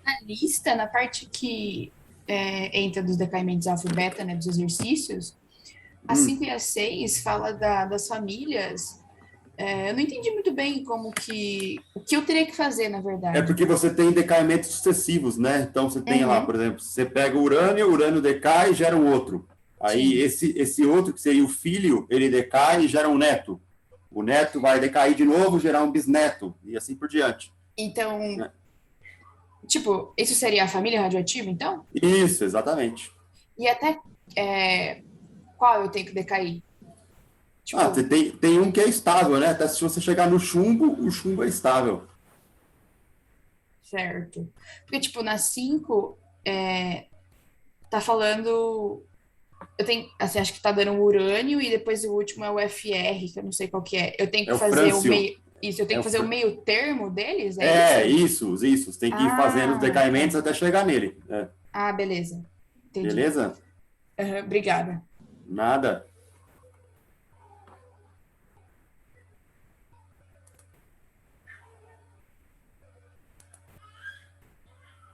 D: Na lista, na parte que entra dos decaimentos alfa e beta, né, dos exercícios, a 5 e a 6 fala das famílias. Eu não entendi muito bem o que eu teria que fazer, na verdade.
A: É porque você tem decaimentos sucessivos, né? Então, você tem lá, por exemplo, você pega o urânio decai e gera um outro. Aí, esse outro, que seria o filho, ele decai e gera um neto. O neto vai decair de novo, gerar um bisneto, e assim por diante.
D: Então, tipo, isso seria a família radioativa, então?
A: Isso, exatamente.
D: E até qual eu tenho que decair? Tipo,
A: tem um que é estável, né? Até se você chegar no chumbo, o chumbo é estável.
D: certo. Porque, tipo, na 5, tá falando... Eu tenho, assim, acho que tá dando o urânio e depois o último é o FR, que eu não sei qual que é. Eu tenho que
A: É o
D: fazer
A: frâncio.
D: o meio... Isso, eu tenho que fazer o meio termo deles?
A: Isso. Você tem que ir fazendo os decaimentos até chegar nele.
D: Ah, beleza. Entendi.
A: Beleza?
D: Obrigada.
A: Nada.